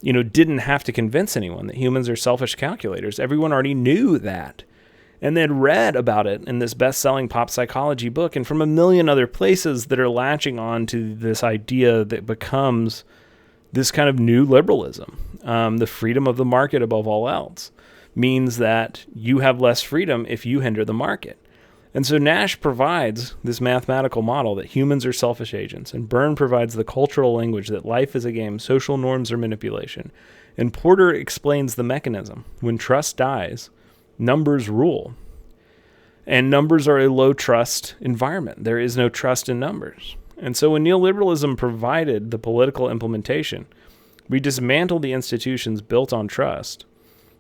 didn't have to convince anyone that humans are selfish calculators. Everyone already knew that. And they'd read about it in this best-selling pop psychology book and from a million other places that are latching on to this idea that becomes this kind of new liberalism. The freedom of the market above all else means that you have less freedom if you hinder the market. And so Nash provides this mathematical model that humans are selfish agents, and Berne provides the cultural language that life is a game, social norms are manipulation. And Porter explains the mechanism. When trust dies, numbers rule. And numbers are a low-trust environment. There is no trust in numbers. And so when neoliberalism provided the political implementation, we dismantled the institutions built on trust,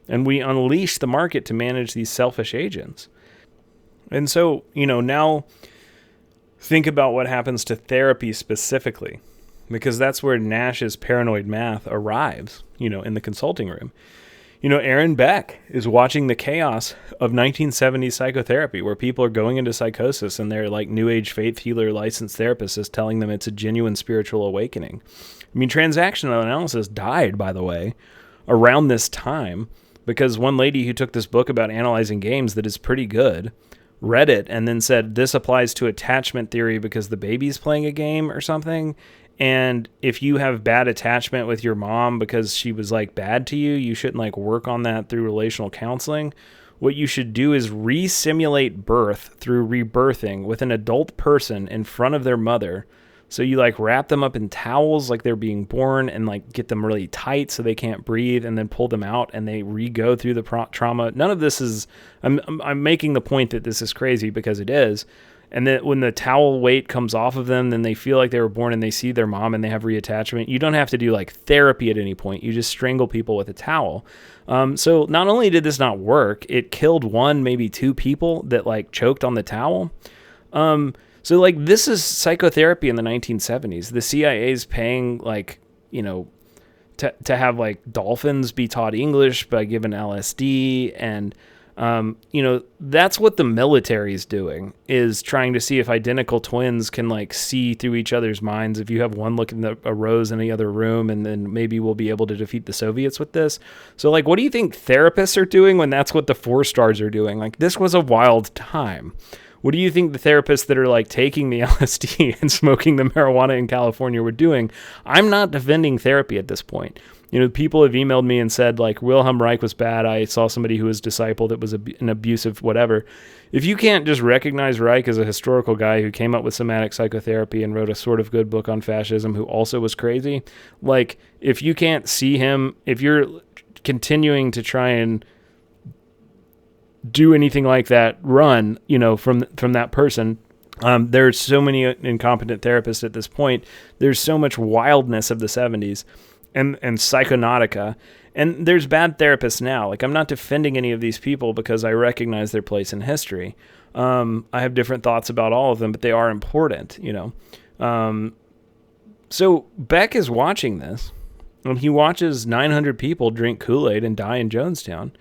and we unleashed the market to manage these selfish agents. And so, now think about what happens to therapy specifically, because that's where Nash's paranoid math arrives, in the consulting room. Aaron Beck is watching the chaos of 1970s psychotherapy, where people are going into psychosis and they're like New Age faith healer licensed therapists is telling them it's a genuine spiritual awakening. I mean, transactional analysis died, by the way, around this time, because one lady who took this book about analyzing games that is pretty good read it and then said, this applies to attachment theory because the baby's playing a game or something. And if you have bad attachment with your mom because she was like bad to you, you shouldn't work on that through relational counseling. What you should do is re-simulate birth through rebirthing with an adult person in front of their mother. So you wrap them up in towels like they're being born and get them really tight so they can't breathe, and then pull them out and they re-go through the trauma. None of this is, I'm making the point that this is crazy because it is. And then when the towel weight comes off of them, then they feel like they were born and they see their mom and they have reattachment. You don't have to do therapy at any point. You just strangle people with a towel. So not only did this not work, it killed 1, maybe 2 people that choked on the towel. So this is psychotherapy in the 1970s. The CIA is paying to have dolphins be taught English by giving LSD, and that's what the military is doing, is trying to see if identical twins can see through each other's minds. If you have one looking at a rose in the other room, and then maybe we'll be able to defeat the Soviets with this. So what do you think therapists are doing when that's what the 4 stars are doing? This was a wild time. What do you think the therapists that are taking the LSD and smoking the marijuana in California were doing? I'm not defending therapy at this point. People have emailed me and said Wilhelm Reich was bad. I saw somebody who was discipled that was an abusive whatever. If you can't just recognize Reich as a historical guy who came up with somatic psychotherapy and wrote a sort of good book on fascism who also was crazy, if you can't see him, if you're continuing to try and do anything like that run, from that person. There's so many incompetent therapists at this point. There's so much wildness of the 70s and psychonautica. And there's bad therapists now. Like, I'm not defending any of these people because I recognize their place in history. I have different thoughts about all of them, but they are important, So Beck is watching this, and he watches 900 people drink Kool-Aid and die in Jonestown.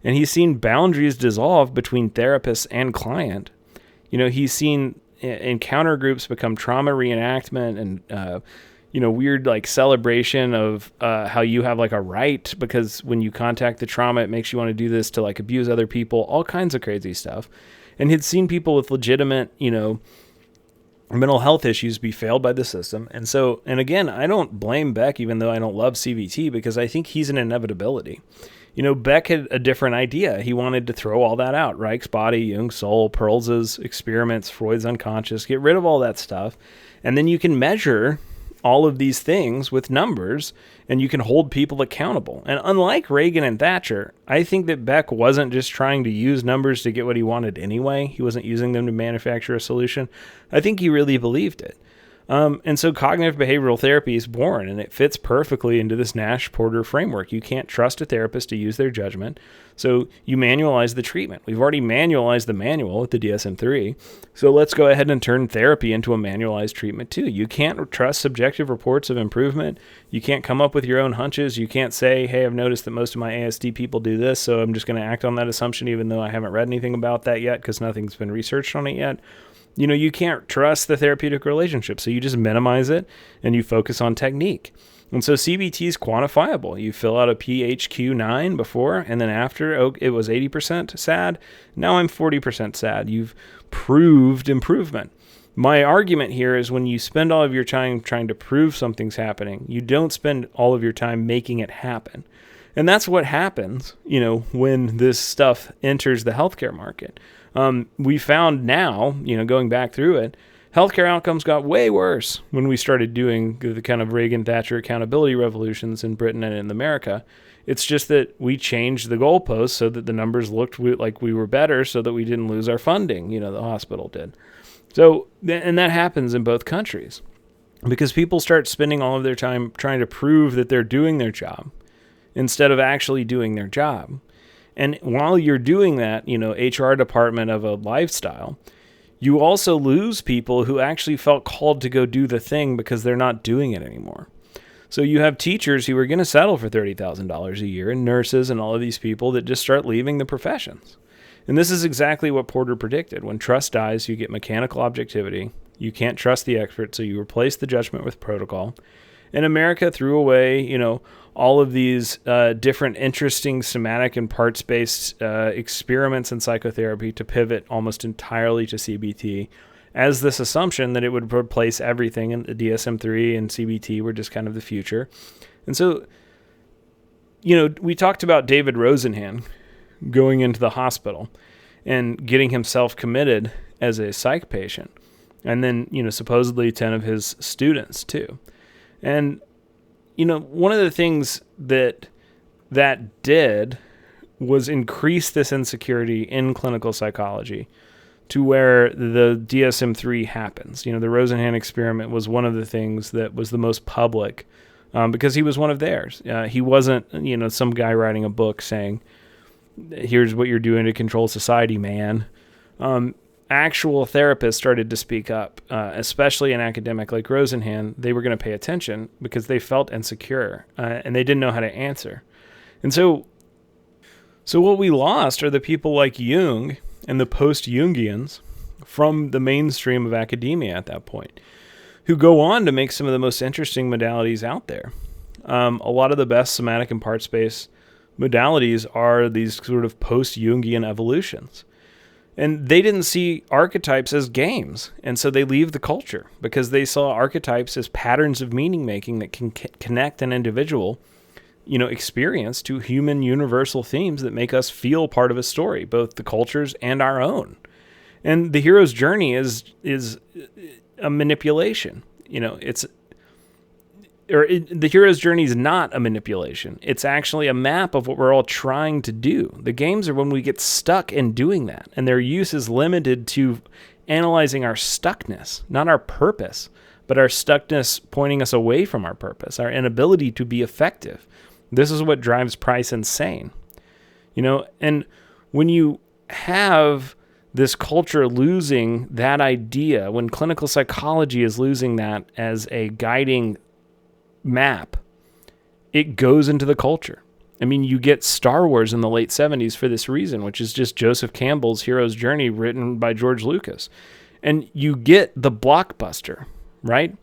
And he's seen boundaries dissolve between therapist and client. He's seen encounter groups become trauma reenactment and, weird like celebration of how you have like a right because when you contact the trauma, it makes you want to do this to like abuse other people, all kinds of crazy stuff. And he'd seen people with legitimate, mental health issues be failed by the system. And again, I don't blame Beck, even though I don't love CBT, because I think he's an inevitability. Beck had a different idea. He wanted to throw all that out. Reich's body, Jung's soul, Perls's experiments, Freud's unconscious, get rid of all that stuff. And then you can measure all of these things with numbers and you can hold people accountable. And unlike Reagan and Thatcher, I think that Beck wasn't just trying to use numbers to get what he wanted anyway. He wasn't using them to manufacture a solution. I think he really believed it. And so cognitive behavioral therapy is born, and it fits perfectly into this Nash-Porter framework. You can't trust a therapist to use their judgment, so you manualize the treatment. We've already manualized the manual with the DSM-3, so let's go ahead and turn therapy into a manualized treatment too. You can't trust subjective reports of improvement. You can't come up with your own hunches. You can't say, hey, I've noticed that most of my ASD people do this, so I'm just going to act on that assumption even though I haven't read anything about that yet because nothing's been researched on it yet. You can't trust the therapeutic relationship, so you just minimize it and you focus on technique. And so CBT is quantifiable. You fill out a PHQ-9 before and then after, it was 80% sad. Now I'm 40% sad. You've proved improvement. My argument here is when you spend all of your time trying to prove something's happening, you don't spend all of your time making it happen. And that's what happens, when this stuff enters the healthcare market. We found now, going back through it, healthcare outcomes got way worse when we started doing the kind of Reagan-Thatcher accountability revolutions in Britain and in America. It's just that we changed the goalposts so that the numbers looked like we were better so that we didn't lose our funding, the hospital did. So, and that happens in both countries because people start spending all of their time trying to prove that they're doing their job instead of actually doing their job. And while you're doing that, HR department of a lifestyle, you also lose people who actually felt called to go do the thing because they're not doing it anymore. So you have teachers who are going to settle for $30,000 a year and nurses and all of these people that just start leaving the professions. And this is exactly what Porter predicted. When trust dies, you get mechanical objectivity. You can't trust the expert, so you replace the judgment with protocol. And America threw away, all of these different interesting somatic and parts-based experiments in psychotherapy to pivot almost entirely to CBT as this assumption that it would replace everything, and the DSM-3 and CBT were just kind of the future. And so, we talked about David Rosenhan going into the hospital and getting himself committed as a psych patient, and then, supposedly 10 of his students too. And one of the things that did was increase this insecurity in clinical psychology to where the DSM-3 happens. The Rosenhan experiment was one of the things that was the most public because he was one of theirs. He wasn't, some guy writing a book saying, here's what you're doing to control society, man. Actual therapists started to speak up, especially an academic like Rosenhan. They were going to pay attention because they felt insecure and they didn't know how to answer. And so what we lost are the people like Jung and the post-Jungians from the mainstream of academia at that point, who go on to make some of the most interesting modalities out there. A lot of the best somatic and parts-based modalities are these sort of post-Jungian evolutions. And they didn't see archetypes as games, and so they leave the culture because they saw archetypes as patterns of meaning making that can connect an individual, experience to human universal themes that make us feel part of a story, both the culture's and our own. And the hero's journey is a manipulation. the hero's journey is not a manipulation. It's actually a map of what we're all trying to do. The games are when we get stuck in doing that, and their use is limited to analyzing our stuckness, not our purpose, but our stuckness pointing us away from our purpose, our inability to be effective. This is what drives Price insane. And when you have this culture losing that idea, when clinical psychology is losing that as a guiding map, it goes into the culture. I mean, you get Star Wars in the late 70s for this reason, which is just Joseph Campbell's hero's journey written by George Lucas. And you get the blockbuster, right?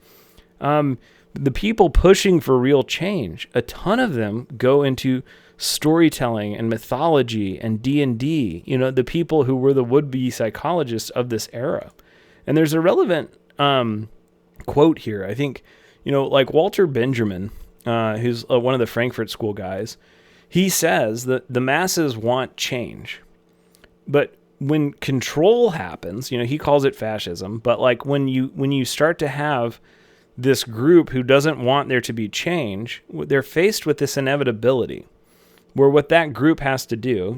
The people pushing for real change, a ton of them go into storytelling and mythology and D&D, the people who were the would-be psychologists of this era. And there's a relevant quote here. I think, like Walter Benjamin, who's one of the Frankfurt School guys, he says that the masses want change. But when control happens, he calls it fascism, but like when you start to have this group who doesn't want there to be change, they're faced with this inevitability where what that group has to do,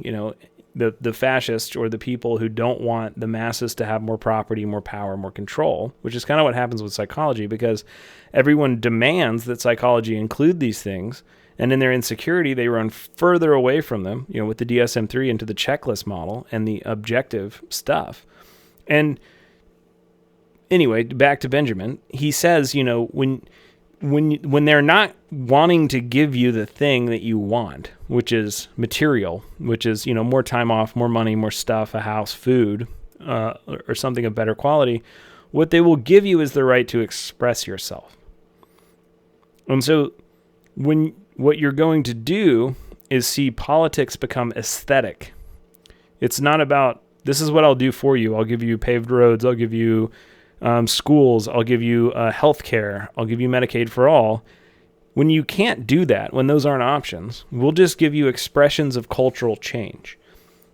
the fascists or the people who don't want the masses to have more property, more power, more control, which is kind of what happens with psychology, because everyone demands that psychology include these things, and in their insecurity, they run further away from them, with the DSM-3 into the checklist model and the objective stuff. And anyway, back to Benjamin, he says, when they're not wanting to give you the thing that you want, which is material, which is, more time off, more money, more stuff, a house, food, or something of better quality, what they will give you is the right to express yourself. And so what you're going to do is see politics become aesthetic. It's not about, this is what I'll do for you. I'll give you paved roads. I'll give you schools, I'll give you health care, I'll give you Medicaid for all. When you can't do that, when those aren't options, we'll just give you expressions of cultural change.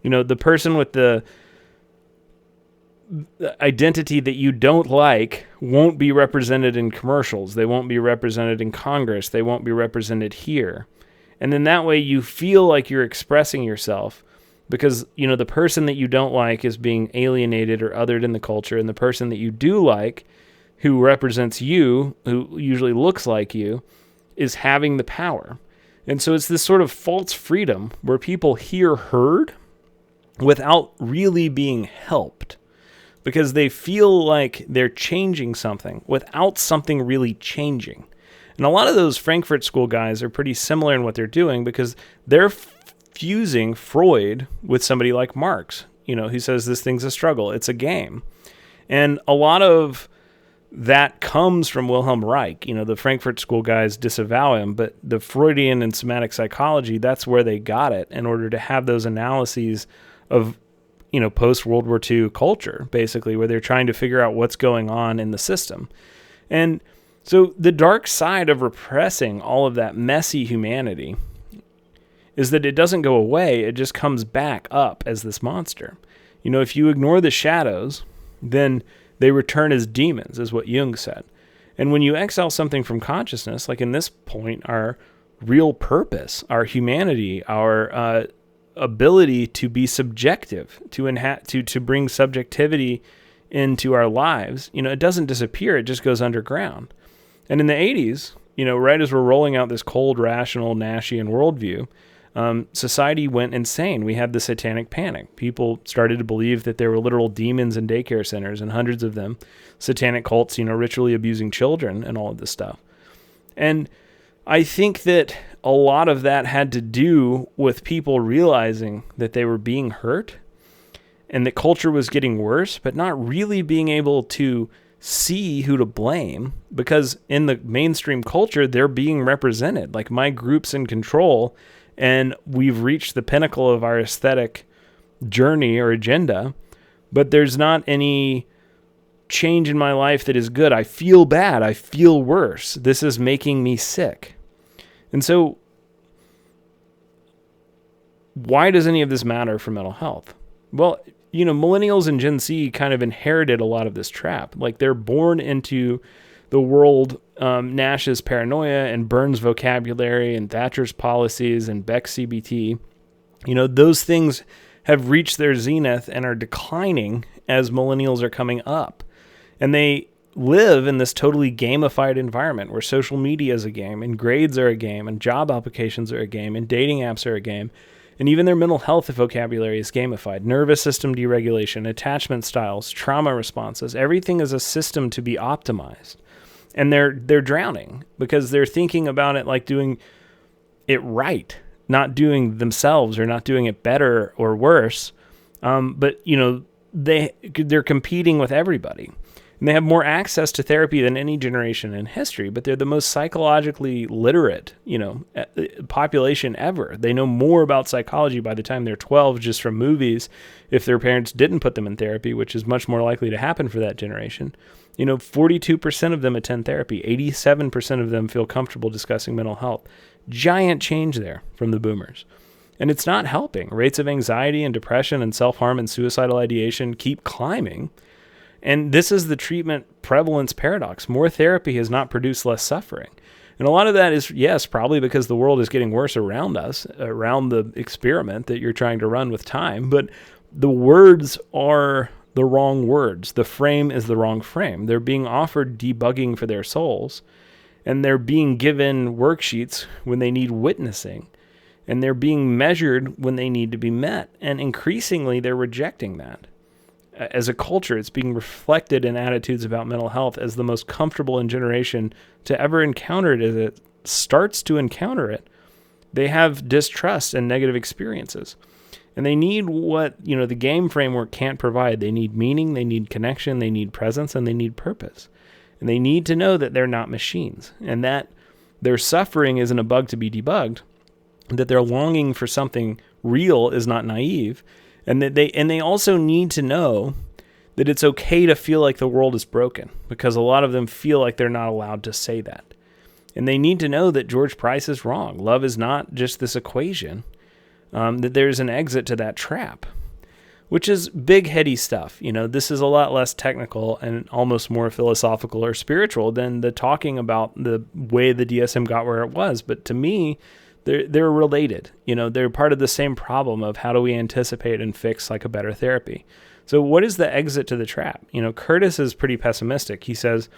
The person with the identity that you don't like won't be represented in commercials. They won't be represented in Congress. They won't be represented here. And then that way you feel like you're expressing yourself, because, the person that you don't like is being alienated or othered in the culture, and the person that you do like, who represents you, who usually looks like you, is having the power. And so it's this sort of false freedom where people hear heard without really being helped, because they feel like they're changing something without something really changing. And a lot of those Frankfurt School guys are pretty similar in what they're doing, because they're fusing Freud with somebody like Marx, who says this thing's a struggle, it's a game. And a lot of that comes from Wilhelm Reich. The Frankfurt School guys disavow him, but the Freudian and somatic psychology, that's where they got it in order to have those analyses of, post-World War II culture, basically, where they're trying to figure out what's going on in the system. And so the dark side of repressing all of that messy humanity is that it doesn't go away, it just comes back up as this monster. If you ignore the shadows, then they return as demons, is what Jung said. And when you exile something from consciousness, like in this point, our real purpose, our humanity, our ability to be subjective, to bring subjectivity into our lives, it doesn't disappear, it just goes underground. And in the 80s, right as we're rolling out this cold, rational, Nashian worldview, society went insane. We had the satanic panic. People started to believe that there were literal demons in daycare centers, and hundreds of them, satanic cults, ritually abusing children and all of this stuff. And I think that a lot of that had to do with people realizing that they were being hurt and that culture was getting worse, but not really being able to see who to blame, because in the mainstream culture, they're being represented. Like, my group's in control, and we've reached the pinnacle of our aesthetic journey or agenda, but there's not any change in my life that is good. I feel bad. I feel worse. This is making me sick. And so why does any of this matter for mental health? Well, millennials and Gen Z kind of inherited a lot of this trap. Like, they're born into the world, Nash's paranoia and Berne's vocabulary and Thatcher's policies and Beck's CBT, those things have reached their zenith and are declining as millennials are coming up. And they live in this totally gamified environment where social media is a game and grades are a game and job applications are a game and dating apps are a game. And even their mental health vocabulary is gamified. Nervous system deregulation, attachment styles, trauma responses, everything is a system to be optimized. And they're drowning because they're thinking about it like doing it right, not doing themselves or not doing it better or worse. But they're competing with everybody. And they have more access to therapy than any generation in history, but they're the most psychologically literate, population ever. They know more about psychology by the time they're 12 just from movies if their parents didn't put them in therapy, which is much more likely to happen for that generation. 42% of them attend therapy. 87% of them feel comfortable discussing mental health. Giant change there from the boomers. And it's not helping. Rates of anxiety and depression and self-harm and suicidal ideation keep climbing. And this is the treatment prevalence paradox. More therapy has not produced less suffering. And a lot of that is, yes, probably because the world is getting worse around us, around the experiment that you're trying to run with time. But the words are the wrong words. The frame is the wrong frame. They're being offered debugging for their souls. And they're being given worksheets when they need witnessing. And they're being measured when they need to be met. And increasingly, they're rejecting that. As a culture, it's being reflected in attitudes about mental health as the most comfortable in generation to ever encounter it. As it starts to encounter it, they have distrust and negative experiences. And they need what, the game framework can't provide. They need meaning, they need connection, they need presence, and they need purpose. And they need to know that they're not machines and that their suffering isn't a bug to be debugged, that their longing for something real is not naive. And that they also need to know that it's okay to feel like the world is broken, because a lot of them feel like they're not allowed to say that. And they need to know that George Price is wrong. Love is not just this equation, that there's an exit to that trap, which is big, heady stuff. This is a lot less technical and almost more philosophical or spiritual than the talking about the way the DSM got where it was. But to me, they're related. They're part of the same problem of how do we anticipate and fix like a better therapy. So what is the exit to the trap? Curtis is pretty pessimistic. He says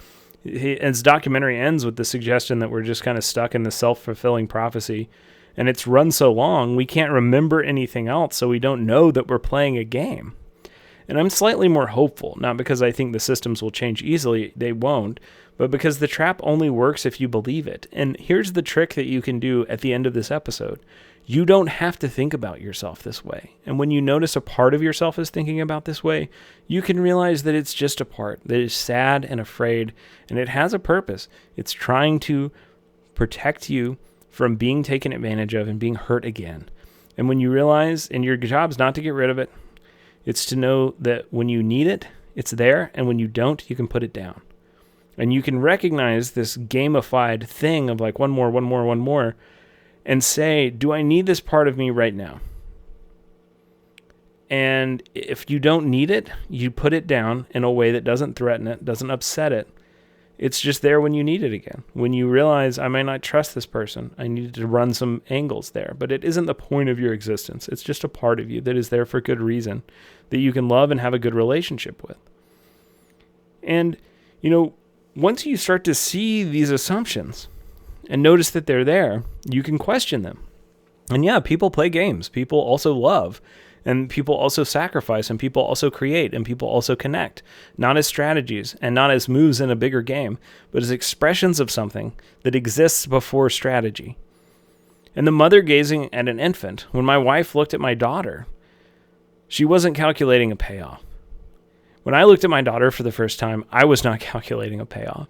his documentary ends with the suggestion that we're just kind of stuck in the self-fulfilling prophecy, and it's run so long we can't remember anything else, so we don't know that we're playing a game. And I'm slightly more hopeful, not because I think the systems will change easily, they won't, but because the trap only works if you believe it. And here's the trick that you can do at the end of this episode. You don't have to think about yourself this way. And when you notice a part of yourself is thinking about this way, you can realize that it's just a part that is sad and afraid, and it has a purpose. It's trying to protect you from being taken advantage of and being hurt again. And when you realize, and your job's not to get rid of it, it's to know that when you need it, it's there, and when you don't, you can put it down. And you can recognize this gamified thing of like one more, and say, do I need this part of me right now? And if you don't need it, you put it down in a way that doesn't threaten it, doesn't upset it. It's just there when you need it again. When you realize, I might not trust this person, I need to run some angles there. But it isn't the point of your existence. It's just a part of you that is there for good reason, that you can love and have a good relationship with. And, once you start to see these assumptions and notice that they're there, you can question them. And yeah, people play games. People also love. And people also sacrifice, and people also create, and people also connect, not as strategies and not as moves in a bigger game, but as expressions of something that exists before strategy. And the mother gazing at an infant, when my wife looked at my daughter, she wasn't calculating a payoff. When I looked at my daughter for the first time, I was not calculating a payoff.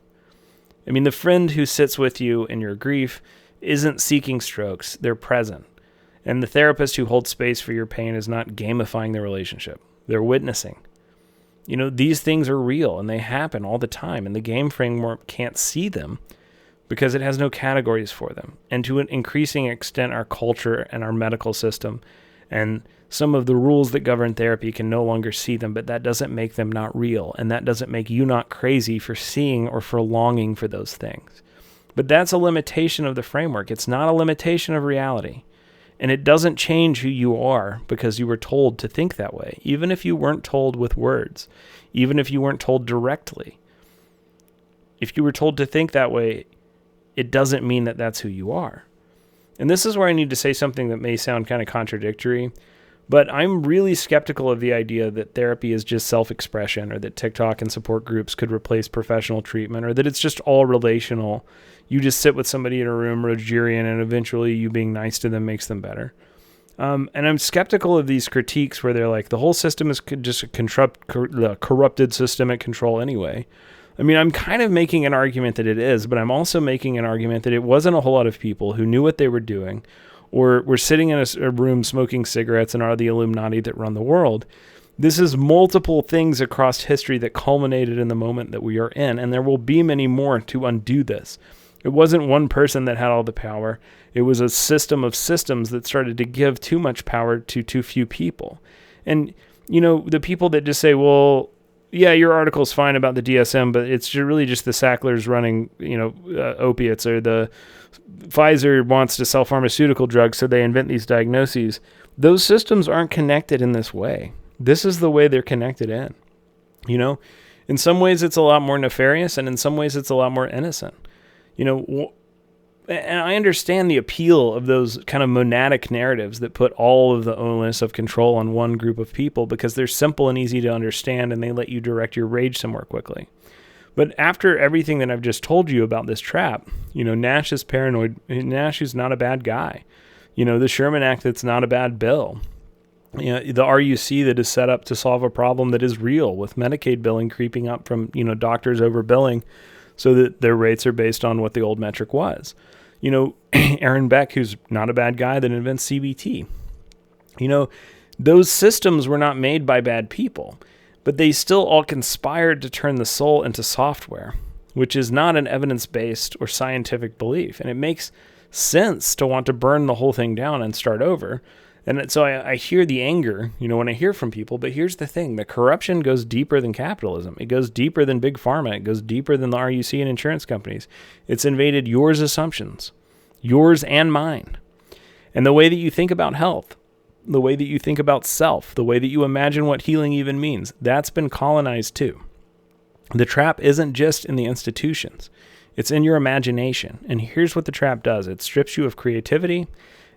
I mean, the friend who sits with you in your grief isn't seeking strokes, they're present. And the therapist who holds space for your pain is not gamifying the relationship. They're witnessing. These things are real and they happen all the time. And the game framework can't see them because it has no categories for them. And to an increasing extent, our culture and our medical system And some of the rules that govern therapy can no longer see them, but that doesn't make them not real. And that doesn't make you not crazy for seeing or for longing for those things. But that's a limitation of the framework. It's not a limitation of reality. And it doesn't change who you are because you were told to think that way, even if you weren't told with words, even if you weren't told directly. If you were told to think that way, it doesn't mean that that's who you are. And this is where I need to say something that may sound kind of contradictory, but I'm really skeptical of the idea that therapy is just self-expression, or that TikTok and support groups could replace professional treatment, or that it's just all relational. You just sit with somebody in a room, Rogerian, and eventually you being nice to them makes them better. And I'm skeptical of these critiques where they're like, the whole system is just a corrupted systemic control anyway. I mean, I'm kind of making an argument that it is, but I'm also making an argument that it wasn't a whole lot of people who knew what they were doing, or were sitting in a room smoking cigarettes and are the Illuminati that run the world. This is multiple things across history that culminated in the moment that we are in, and there will be many more to undo this. It wasn't one person that had all the power. It was a system of systems that started to give too much power to too few people. And, you know, the people that just say, well, yeah, your article's fine about the DSM, but it's really just the Sacklers running, opiates, or the Pfizer wants to sell pharmaceutical drugs, so they invent these diagnoses. Those systems aren't connected in this way. This is the way they're connected in. In some ways it's a lot more nefarious, and in some ways it's a lot more innocent. And I understand the appeal of those kind of monadic narratives that put all of the onus of control on one group of people because they're simple and easy to understand, and they let you direct your rage somewhere quickly. But after everything that I've just told you about this trap, Nash is paranoid. Nash is not a bad guy. The Sherman Act, that's not a bad bill. The RUC that is set up to solve a problem that is real, with Medicaid billing creeping up from, doctors overbilling so that their rates are based on what the old metric was. Aaron Beck, who's not a bad guy, that invents CBT. Those systems were not made by bad people, but they still all conspired to turn the soul into software, which is not an evidence-based or scientific belief. And it makes sense to want to burn the whole thing down and start over. And so I hear the anger, when I hear from people, but here's the thing. The corruption goes deeper than capitalism. It goes deeper than big pharma. It goes deeper than the RUC and insurance companies. It's invaded your assumptions, yours and mine. And the way that you think about health, the way that you think about self, the way that you imagine what healing even means, that's been colonized too. The trap isn't just in the institutions. It's in your imagination. And here's what the trap does. It strips you of creativity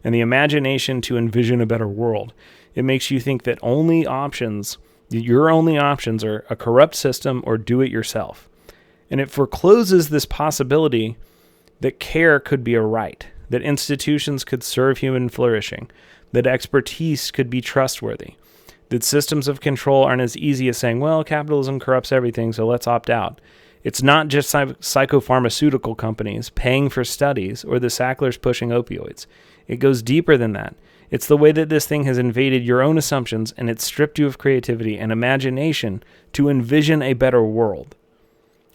and the imagination to envision a better world. It makes you think that your only options are a corrupt system or do it yourself. And it forecloses this possibility that care could be a right, that institutions could serve human flourishing, that expertise could be trustworthy, that systems of control aren't as easy as saying, well, capitalism corrupts everything, so let's opt out. It's not just psychopharmaceutical companies paying for studies or the Sacklers pushing opioids. It goes deeper than that. It's the way that this thing has invaded your own assumptions, and it's stripped you of creativity and imagination to envision a better world.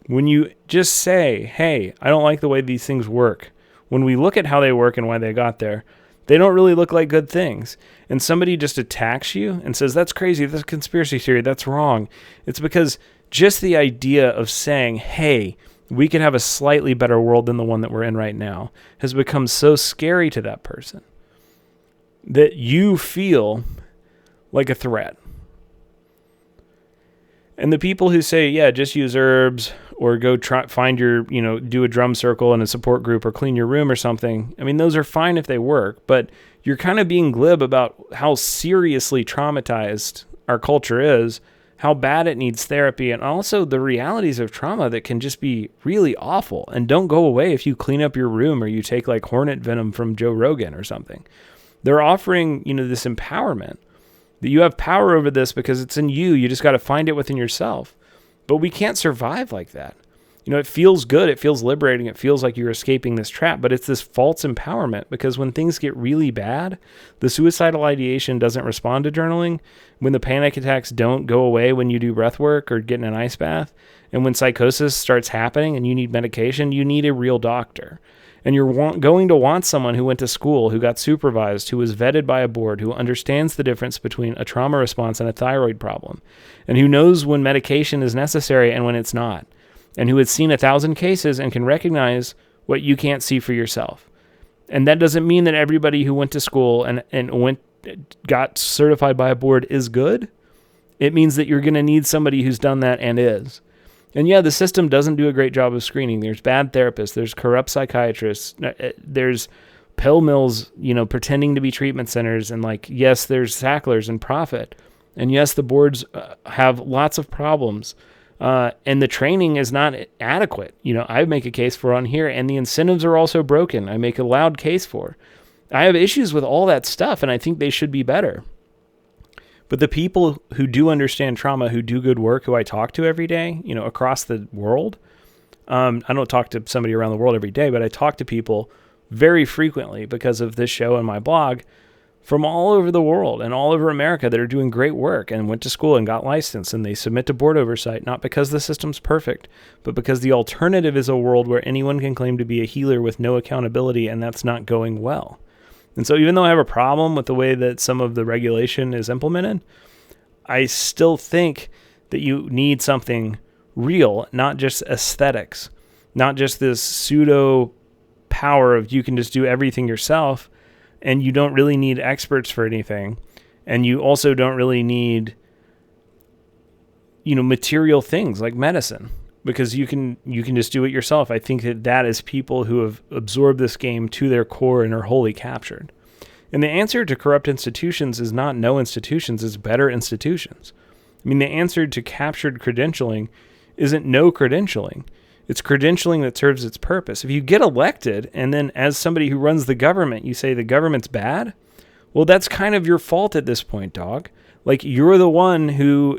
When you just say, hey, I don't like the way these things work, when we look at how they work and why they got there, they don't really look like good things. And somebody just attacks you and says, that's crazy, that's a conspiracy theory, that's wrong. It's because just the idea of saying, hey, we could have a slightly better world than the one that we're in right now has become so scary to that person that you feel like a threat. And the people who say, yeah, just use herbs or go find your, do a drum circle in a support group or clean your room or something. I mean, those are fine if they work, but you're kind of being glib about how seriously traumatized our culture is, how bad it needs therapy, and also the realities of trauma that can just be really awful and don't go away if you clean up your room or you take like hornet venom from Joe Rogan or something. They're offering, this empowerment that you have power over this because it's in you. You just got to find it within yourself. But we can't survive like that. It feels good. It feels liberating. It feels like you're escaping this trap, but it's this false empowerment because when things get really bad, the suicidal ideation doesn't respond to journaling. When the panic attacks don't go away when you do breath work or get in an ice bath, and when psychosis starts happening and you need medication, you need a real doctor. And you're going to want someone who went to school, who got supervised, who was vetted by a board, who understands the difference between a trauma response and a thyroid problem, and who knows when medication is necessary and when it's not, and who has seen 1,000 cases and can recognize what you can't see for yourself. And that doesn't mean that everybody who went to school and got certified by a board is good. It means that you're going to need somebody who's done that and is. And yeah, the system doesn't do a great job of screening. There's bad therapists. There's corrupt psychiatrists. There's pill mills, pretending to be treatment centers. And yes, there's Sacklers and profit. And yes, the boards have lots of problems. And the training is not adequate. I make a case for on here, and the incentives are also broken. I make a loud case for. I have issues with all that stuff, and I think they should be better. But the people who do understand trauma, who do good work, who I talk to every day, across the world, I don't talk to somebody around the world every day, but I talk to people very frequently because of this show and my blog from all over the world and all over America that are doing great work and went to school and got licensed, and they submit to board oversight, not because the system's perfect, but because the alternative is a world where anyone can claim to be a healer with no accountability, and that's not going well. And so even though I have a problem with the way that some of the regulation is implemented, I still think that you need something real, not just aesthetics, not just this pseudo power of you can just do everything yourself, and you don't really need experts for anything. And you also don't really need, material things like medicine, because you can just do it yourself. I think that is people who have absorbed this game to their core and are wholly captured. And the answer to corrupt institutions is not no institutions, it's better institutions. The answer to captured credentialing isn't no credentialing. It's credentialing that serves its purpose. If you get elected and then as somebody who runs the government, you say the government's bad, well, that's kind of your fault at this point, dog. You're the one who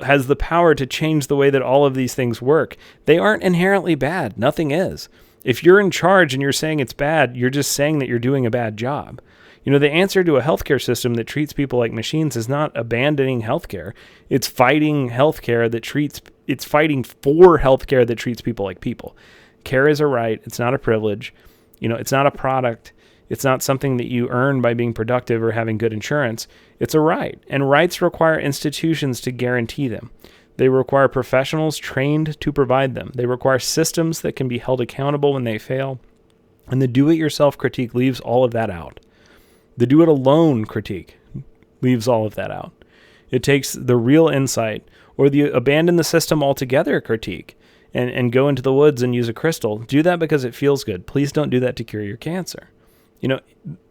has the power to change the way that all of these things work. They aren't inherently bad. Nothing is. If you're in charge and you're saying it's bad, you're just saying that you're doing a bad job. The answer to a healthcare system that treats people like machines is not abandoning healthcare. It's fighting healthcare it's fighting for healthcare that treats people like people. Care is a right. It's not a privilege. It's not a product. It's not something that you earn by being productive or having good insurance. It's a right. And rights require institutions to guarantee them. They require professionals trained to provide them. They require systems that can be held accountable when they fail. And the do-it-yourself critique leaves all of that out. The do-it-alone critique leaves all of that out. It takes the real insight or the abandon the system altogether critique and go into the woods and use a crystal. Do that because it feels good. Please don't do that to cure your cancer.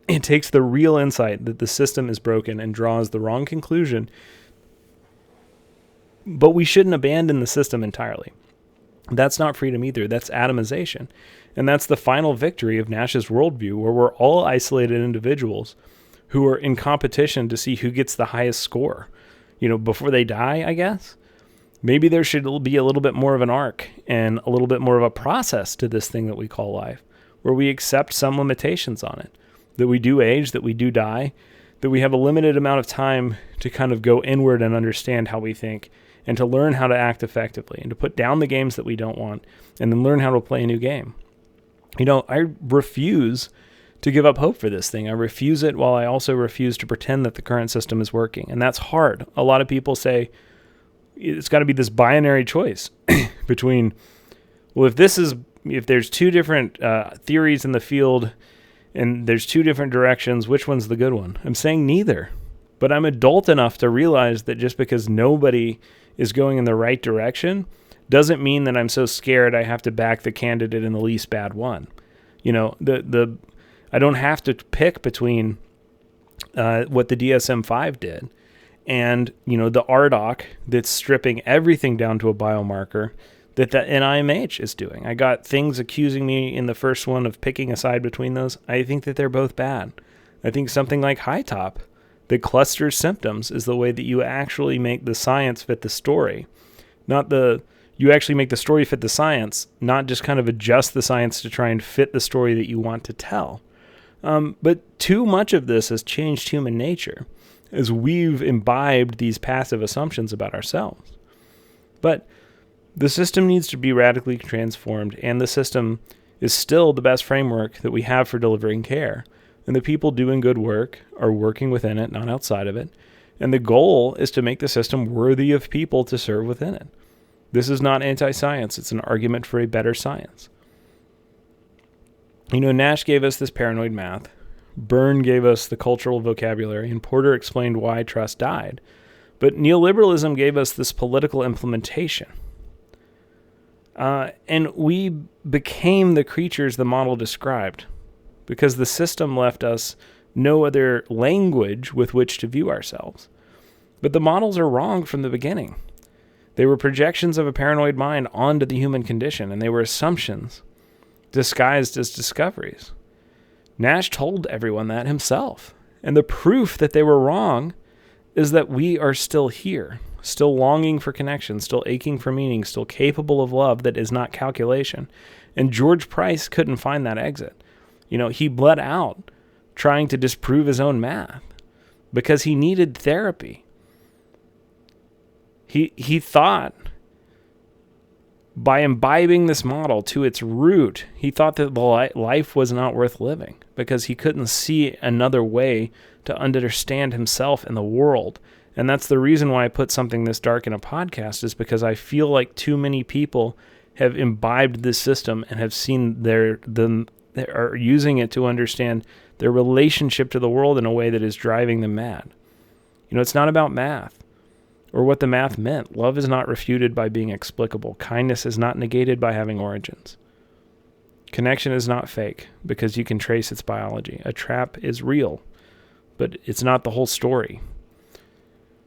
It takes the real insight that the system is broken and draws the wrong conclusion. But we shouldn't abandon the system entirely. That's not freedom either. That's atomization. And that's the final victory of Nash's worldview, where we're all isolated individuals who are in competition to see who gets the highest score, before they die, I guess. Maybe there should be a little bit more of an arc and a little bit more of a process to this thing that we call life, where we accept some limitations on it, that we do age, that we do die, that we have a limited amount of time to kind of go inward and understand how we think and to learn how to act effectively and to put down the games that we don't want and then learn how to play a new game. I refuse to give up hope for this thing. I refuse it, while I also refuse to pretend that the current system is working. And that's hard. A lot of people say it's got to be this binary choice between, well, if there's two different theories in the field and there's two different directions, which one's the good one? I'm saying neither. But I'm adult enough to realize that just because nobody is going in the right direction doesn't mean that I'm so scared I have to back the candidate in the least bad one. I don't have to pick between what the DSM-5 did and, the RDoC that's stripping everything down to a biomarker that the NIMH is doing. I got things accusing me in the first one of picking a side between those. I think that they're both bad. I think something like high top that clusters symptoms is the way that you actually make the science fit the story. You actually make the story fit the science, not just kind of adjust the science to try and fit the story that you want to tell. But too much of this has changed human nature as we've imbibed these passive assumptions about ourselves. But the system needs to be radically transformed, and the system is still the best framework that we have for delivering care. And the people doing good work are working within it, not outside of it. And the goal is to make the system worthy of people to serve within it. This is not anti-science. It's an argument for a better science. Nash gave us this paranoid math. Berne gave us the cultural vocabulary, and Porter explained why trust died. But neoliberalism gave us this political implementation. And we became the creatures the model described, because the system left us no other language with which to view ourselves. But the models are wrong from the beginning. They were projections of a paranoid mind onto the human condition, and they were assumptions disguised as discoveries. Nash told everyone that himself. And the proof that they were wrong is that we are still here, still longing for connection, still aching for meaning, still capable of love that is not calculation. And George Price couldn't find that exit. He bled out trying to disprove his own math because he needed therapy. He thought by imbibing this model to its root, he thought that life was not worth living because he couldn't see another way to understand himself and the world. And that's the reason why I put something this dark in a podcast, is because I feel like too many people have imbibed this system and have seen they are using it to understand their relationship to the world in a way that is driving them mad. It's not about math or what the math meant. Love is not refuted by being explicable. Kindness is not negated by having origins. Connection is not fake because you can trace its biology. A trap is real, but it's not the whole story.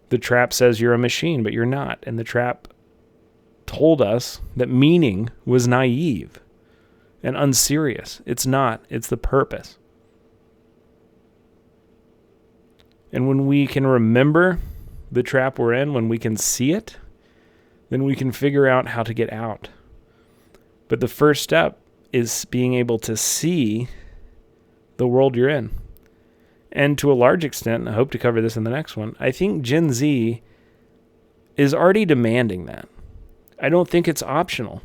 The trap says you're a machine, but you're not. And the trap told us that meaning was naive and unserious. It's not. It's the purpose. And when we can remember the trap we're in, when we can see it, then we can figure out how to get out. But the first step is being able to see the world you're in. And to a large extent, I hope to cover this in the next one, I think Gen Z is already demanding that. I don't think it's optional.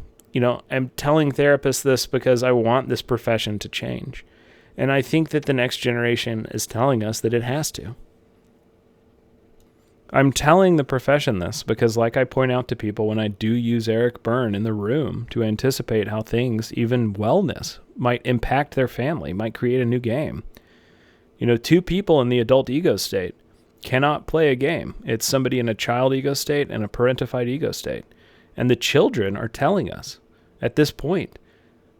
I'm telling therapists this because I want this profession to change. And I think that the next generation is telling us that it has to. I'm telling the profession this because, like I point out to people when I do use Eric Berne in the room to anticipate how things, even wellness, might impact their family, might create a new game. Two people in the adult ego state cannot play a game. It's somebody in a child ego state and a parentified ego state. And the children are telling us at this point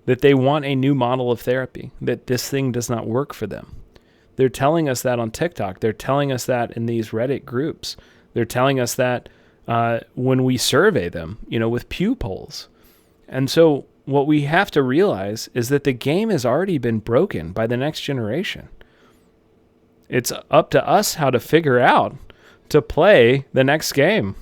that they want a new model of therapy, that this thing does not work for them. They're telling us that on TikTok. They're telling us that in these Reddit groups. They're telling us that when we survey them, with Pew polls. And so what we have to realize is that the game has already been broken by the next generation. It's up to us how to figure out to play the next game.